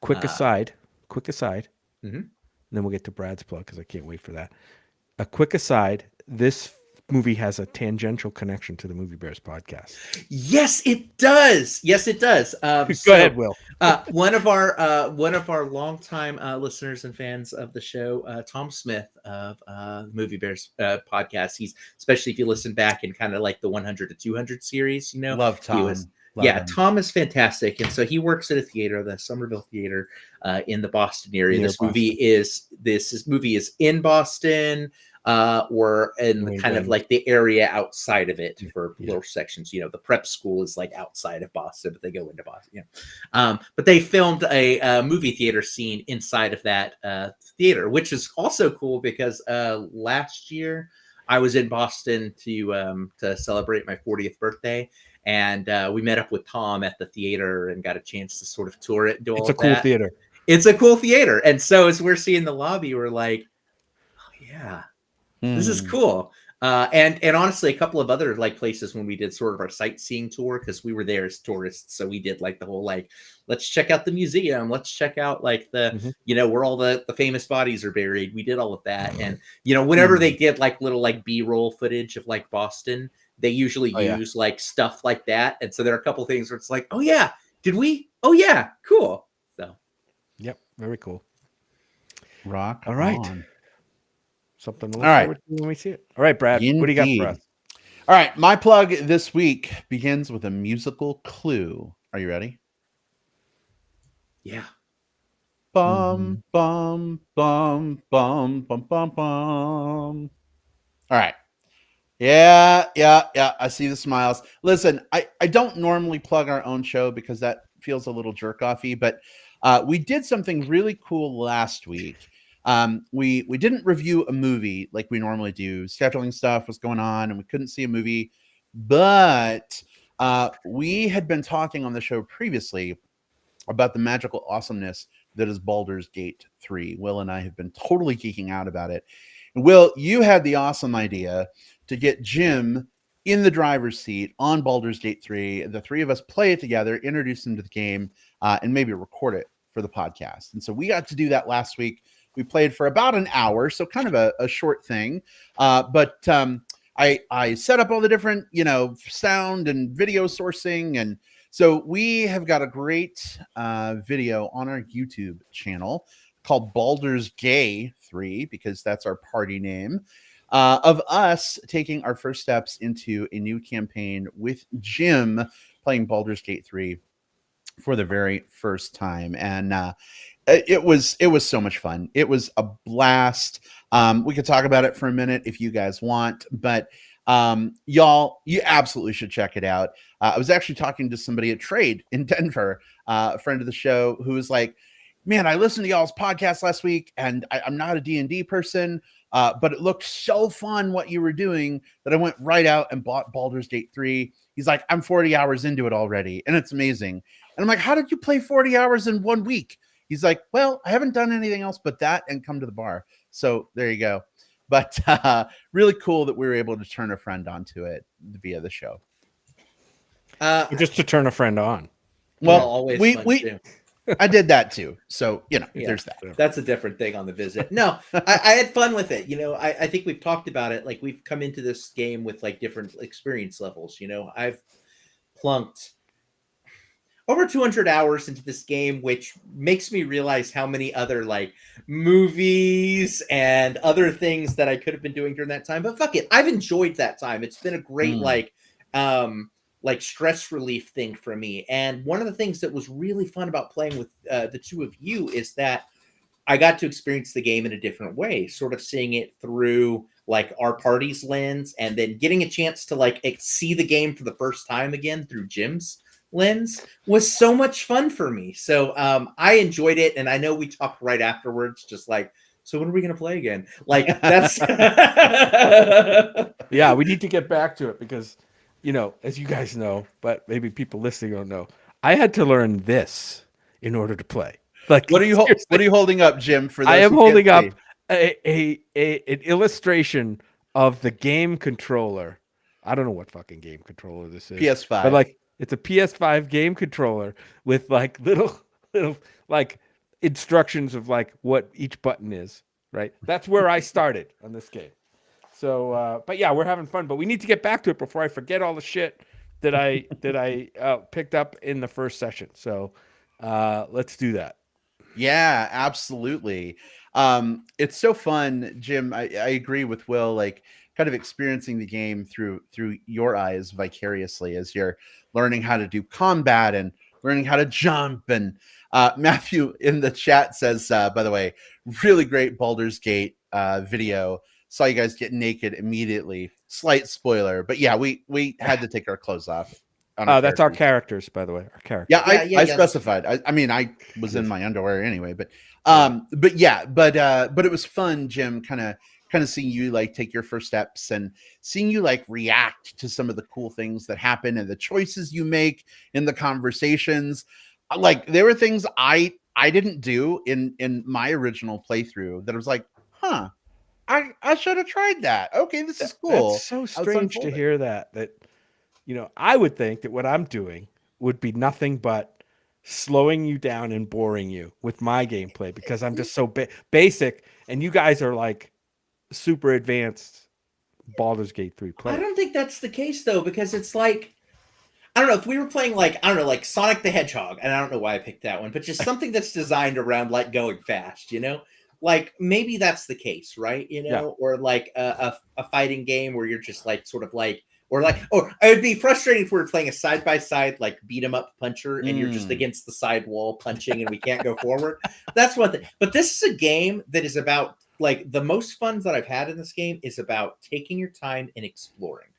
Quick aside. Mm-hmm. And then we'll get to Brad's plug because I can't wait for that. A quick aside. This movie has a tangential connection to the Movie Bears podcast. Yes, it does. Yes, it does. Go ahead, Will. One of our longtime listeners and fans of the show, Tom Smith of Movie Bears podcast. He's, especially if you listen back in kind of like the 100 to 200 series, you know, Love Tom. Love him. Tom is fantastic, and so he works at a theater, the Somerville Theater, in the Boston area. This movie is in Boston, or in the kind of like the area outside of it for little sections. You know, the prep school is like outside of Boston, but they go into Boston. But they filmed a movie theater scene inside of that theater, which is also cool because last year I was in Boston to celebrate my 40th birthday. And we met up with Tom at the theater and got a chance to sort of tour it and do all of that. It's a cool theater. It's a cool theater. And so as we're seeing the lobby, we're like, oh, yeah, this is cool. And honestly, a couple of other like places when we did sort of our sightseeing tour, because we were there as tourists. So we did like the whole like, let's check out the museum. Let's check out like the, you know, where all the famous bodies are buried. We did all of that. And, you know, whenever they did like little like B-roll footage of like Boston, they usually use like stuff like that. And so there are a couple of things where it's like, oh yeah, did we? Oh yeah, cool. So, yep, very cool. Rock. All right. On. Something to look forward to when we see it. All right, Brad, what do you got for us? All right, my plug this week begins with a musical clue. Are you ready? Yeah. Bum, bum, bum, bum, bum, bum, bum. All right. Yeah. I see the smiles. Listen, I don't normally plug our own show because that feels a little jerk-offy, but we did something really cool last week. We didn't review a movie like we normally do. Scheduling stuff was going on and we couldn't see a movie, but we had been talking on the show previously about the magical awesomeness that is Baldur's Gate 3. Will and I have been totally geeking out about it. And Will, you had the awesome idea to get Jim in the driver's seat on Baldur's Gate 3. The three of us play it together, introduce him to the game, and maybe record it for the podcast. And so we got to do that last week. We played for about an hour, so kind of a short thing. But I set up all the different, you know, sound and video sourcing. And so we have got a great video on our YouTube channel called Baldur's Gay 3, because that's our party name, of us taking our first steps into a new campaign with Jim playing Baldur's Gate 3 for the very first time. And it was so much fun. It was a blast. We could talk about it for a minute if you guys want, but y'all, you absolutely should check it out. I was actually talking to somebody at Trade in Denver, a friend of the show, who was like, man, I listened to y'all's podcast last week and I'm not a D&D person, but it looked so fun what you were doing that I went right out and bought Baldur's Gate 3. He's like, I'm 40 hours into it already, and it's amazing. And I'm like, how did you play 40 hours in 1 week? He's like, well, I haven't done anything else but that and come to the bar. So there you go. But really cool that we were able to turn a friend onto it via the show. Just to turn a friend on. Well, I did that too. So, you know, there's that. That's a different thing on the visit. No, I had fun with it. You know, I think we've talked about it. Like, we've come into this game with like different experience levels. You know, I've plunked over 200 hours into this game, which makes me realize how many other like movies and other things that I could have been doing during that time. But fuck it, I've enjoyed that time. It's been a great like stress relief thing for me. And one of the things that was really fun about playing with the two of you is that I got to experience the game in a different way, sort of seeing it through like our party's lens, and then getting a chance to like see the game for the first time again through Jim's lens was so much fun for me. So I enjoyed it, and I know we talked right afterwards, just like, so when are we going to play again? Like, that's yeah, we need to get back to it because, you know, as you guys know, but maybe people listening don't know, I had to learn this in order to play. Like, what are you holding up, Jim? For those I am holding up an illustration of the game controller. I don't know what fucking game controller this is. PS5. But like, it's a PS5 game controller with like little like instructions of like what each button is, right? That's where I started on this game. So, but yeah, we're having fun. But we need to get back to it before I forget all the shit that I picked up in the first session. So, let's do that. Yeah, absolutely. It's so fun, Jim. I agree with Will, like kind of experiencing the game through your eyes vicariously as you're learning how to do combat and learning how to jump. And Matthew in the chat says, by the way, really great Baldur's Gate video. Saw you guys get naked immediately. Slight spoiler, but yeah, we had to take our clothes off on our That's our characters. characters, by the way. Our characters. Yeah, Yeah, I yeah. specified. I mean, I was in my underwear anyway, but it was fun, Jim, kind of seeing you like take your first steps and seeing you like react to some of the cool things that happen and the choices you make in the conversations. Like there were things I didn't do in my original playthrough that I was like, huh, I should have tried that. Okay, this is cool. That's so How it's strange to unfolding. hear that I would think that what I'm doing would be nothing but slowing you down and boring you with my gameplay because I'm just so basic and you guys are like super advanced Baldur's Gate 3 I players. don't think that's the case though, because it's like, I don't know, if we were playing like, I don't know, like Sonic the Hedgehog, and I don't know why I picked that one, but just something that's designed around like going fast, you know? Like maybe that's the case, right? You know, Yeah. or like a fighting game where you're just like sort of like, or it would be frustrating if we were playing a side by side like beat 'em up puncher and you're just against the side wall punching and we can't go forward. That's one thing. But this is a game that is about like the most fun that I've had in this game is about taking your time and exploring.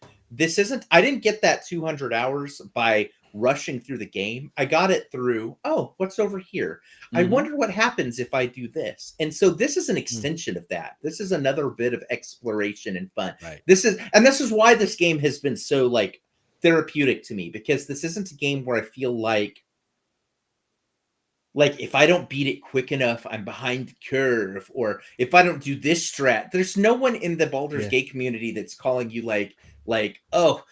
I didn't get that 200 hours by rushing through the game. I got it through, oh, what's over here? I wonder what happens if I do this. And so this is an extension of that. This is another bit of exploration and fun. Right. This is why this game has been so like therapeutic to me, because this isn't a game where I feel like if I don't beat it quick enough, I'm behind the curve, or if I don't do this strat, there's no one in the Baldur's Gate community that's calling you oh,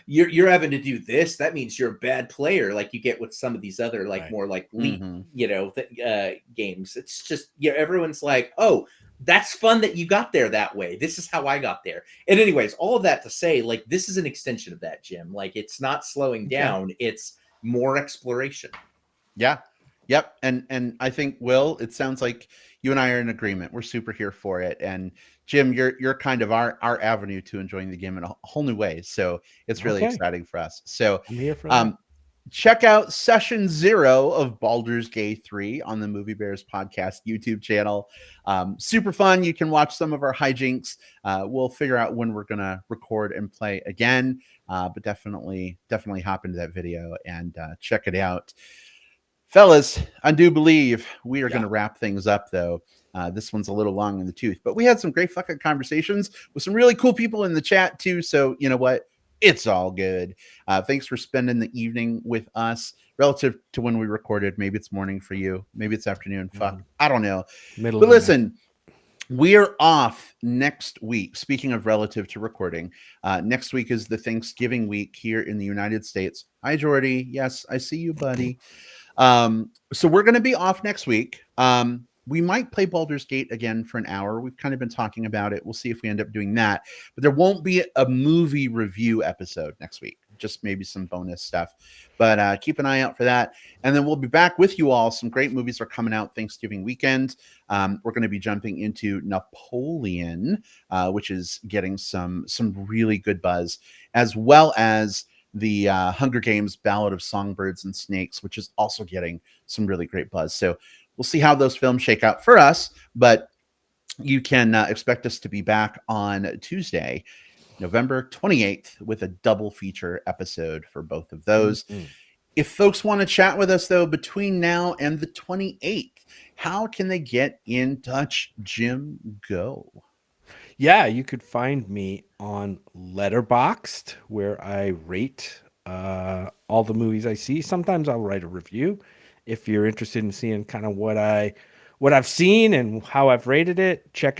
you're having to do this. That means you're a bad player. Like you get with some of these other more like leap, games. It's just everyone's like, oh, that's fun that you got there that way. This is how I got there. And anyways, all of that to say, like this is an extension of that, Jim. Like it's not slowing down. It's more exploration. Yeah. Yep. And I think, Will, it sounds like you and I are in agreement. We're super here for it. And Jim, you're kind of our avenue to enjoying the game in a whole new way. So it's really exciting for us. So I'm here for that. Check out session 0 of Baldur's Gate 3 on the Movie Bears podcast YouTube channel. Super fun. You can watch some of our hijinks. We'll figure out when we're going to record and play again. But definitely hop into that video and check it out. Fellas, I do believe we are going to wrap things up, though. This one's a little long in the tooth, but we had some great fucking conversations with some really cool people in the chat, too. So, you know what? It's all good. Thanks for spending the evening with us relative to when we recorded. Maybe it's morning for you. Maybe it's afternoon. Fuck. I don't know. But listen, we are off next week. Speaking of relative to recording, next week is the Thanksgiving week here in the United States. Hi, Jordy. Yes, I see you, buddy. So we're going to be off next week. We might play Baldur's Gate again for an hour. We've kind of been talking about it. We'll see if we end up doing that, but there won't be a movie review episode next week, just maybe some bonus stuff, but keep an eye out for that. And then we'll be back with you all. Some great movies are coming out Thanksgiving weekend. We're going to be jumping into Napoleon, which is getting some really good buzz, as well as the Hunger Games Ballad of Songbirds and Snakes, which is also getting some really great buzz. So we'll see how those films shake out for us, but you can expect us to be back on Tuesday, November 28th, with a double feature episode for both of those. Mm-hmm. If folks want to chat with us, though, between now and the 28th, how can they get in touch? Jim, go. Yeah, you could find me on Letterboxd, where I rate all the movies I see. Sometimes I'll write a review. If you're interested in seeing kind of what I've seen and how I've rated it, check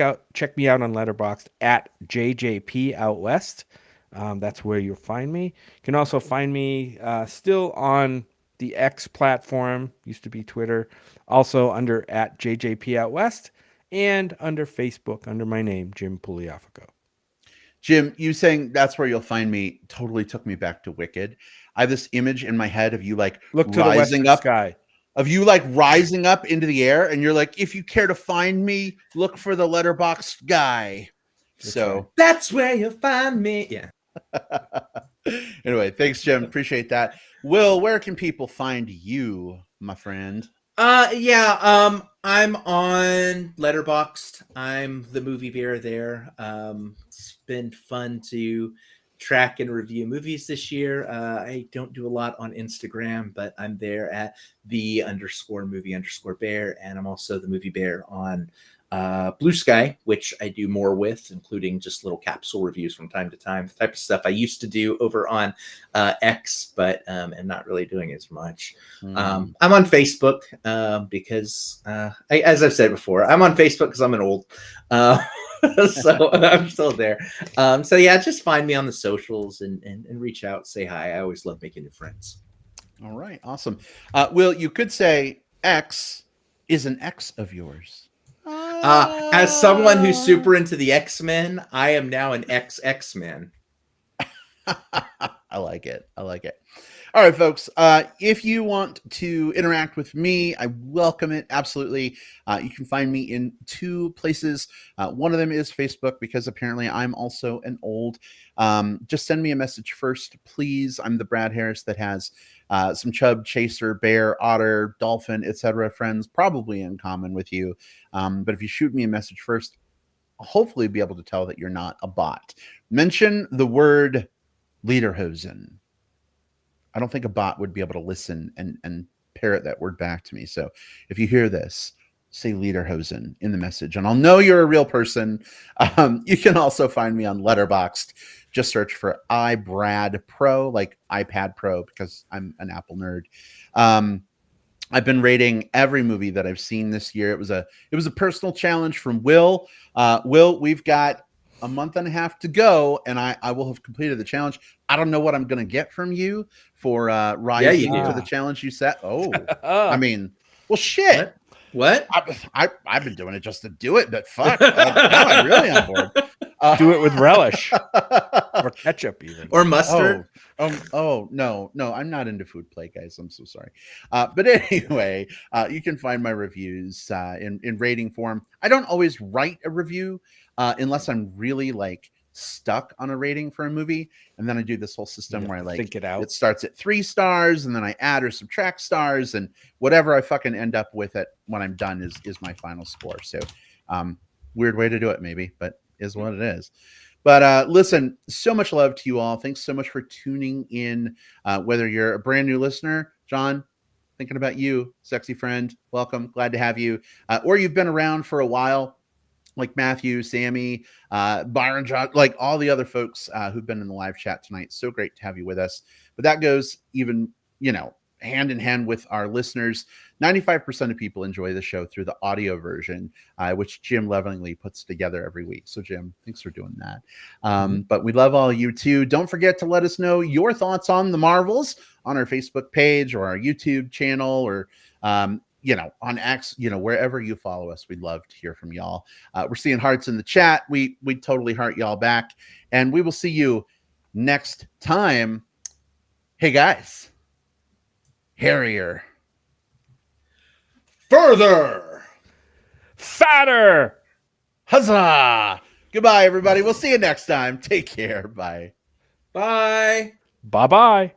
me out on Letterboxd at JJP Out West. That's where you'll find me. You can also find me still on the X platform, used to be Twitter, also under at JJP Out West, and under Facebook under my name, Jim Pugliafico. Jim, you saying that's where you'll find me totally took me back to Wicked. I have this image in my head of you like Look to the rising western up, sky. of you like rising up into the air, and you're like, if you care to find me, look for the letterboxed guy. So that's where you'll find me. Yeah. Anyway, thanks, Jim. Appreciate that. Will, where can people find you, my friend? I'm on Letterboxd. I'm the movie bear there. It's been fun to track and review movies this year. I don't do a lot on Instagram, but I'm there at _movie_bear, and I'm also the movie bear on Blue Sky, which I do more with, including just little capsule reviews from time to time, the type of stuff I used to do over on X, but am not really doing as much. I'm on Facebook because, as I've said before, I'm on Facebook because I'm an old, so I'm still there. So yeah, just find me on the socials and reach out, say hi. I always love making new friends. All right, awesome. Will, you could say X is an ex of yours. As someone who's super into the X-Men, I am now an X-Men. I like it. I like it. All right, folks. If you want to interact with me, I welcome it. Absolutely. You can find me in two places. One of them is Facebook, because apparently I'm also an old. Just send me a message first, please. I'm the Brad Harris that has some chub, chaser, bear, otter, dolphin, etc. friends probably in common with you. But if you shoot me a message first, I'll hopefully be able to tell that you're not a bot. Mention the word Lederhosen. I don't think a bot would be able to listen and parrot that word back to me. So if you hear this, say Lederhosen in the message, and I'll know you're a real person. You can also find me on Letterboxd. Just search for iBrad Pro, like iPad Pro, because I'm an Apple nerd. I've been rating every movie that I've seen this year. It was a personal challenge from Will. Will, we've got a month and a half to go, and I will have completed the challenge. I don't know what I'm going to get from you for rising to the challenge you set. Oh, I mean, well, shit. What? I've been doing it just to do it, but fuck, now I'm really on board. Do it with relish or ketchup, even, or mustard. Oh no, I'm not into food play, guys. I'm so sorry. But anyway, you can find my reviews in rating form. I don't always write a review unless I'm really like stuck on a rating for a movie, and then I do this whole system where I like think it out. It starts at 3 stars, and then I add or subtract stars, and whatever I fucking end up with it when I'm done is my final score. So weird way to do it, maybe, but is what it is. But listen, so much love to you all. Thanks so much for tuning in. Whether you're a brand new listener, John, thinking about you, sexy friend, welcome, glad to have you. Or you've been around for a while, like Matthew, Sammy, Byron, John, like all the other folks who've been in the live chat tonight. So great to have you with us. But that goes even, hand in hand with our listeners. 95% of people enjoy the show through the audio version, which Jim lovingly puts together every week. So Jim, thanks for doing that. But we love all you too. Don't forget to let us know your thoughts on the Marvels on our Facebook page or our YouTube channel, or on X, wherever you follow us. We'd love to hear from y'all. We're seeing hearts in the chat. We totally heart y'all back, and we will see you next time. Hey guys, Hairier, further, fatter, huzzah! Goodbye, everybody. We'll see you next time. Take care. Bye. Bye. Bye-bye.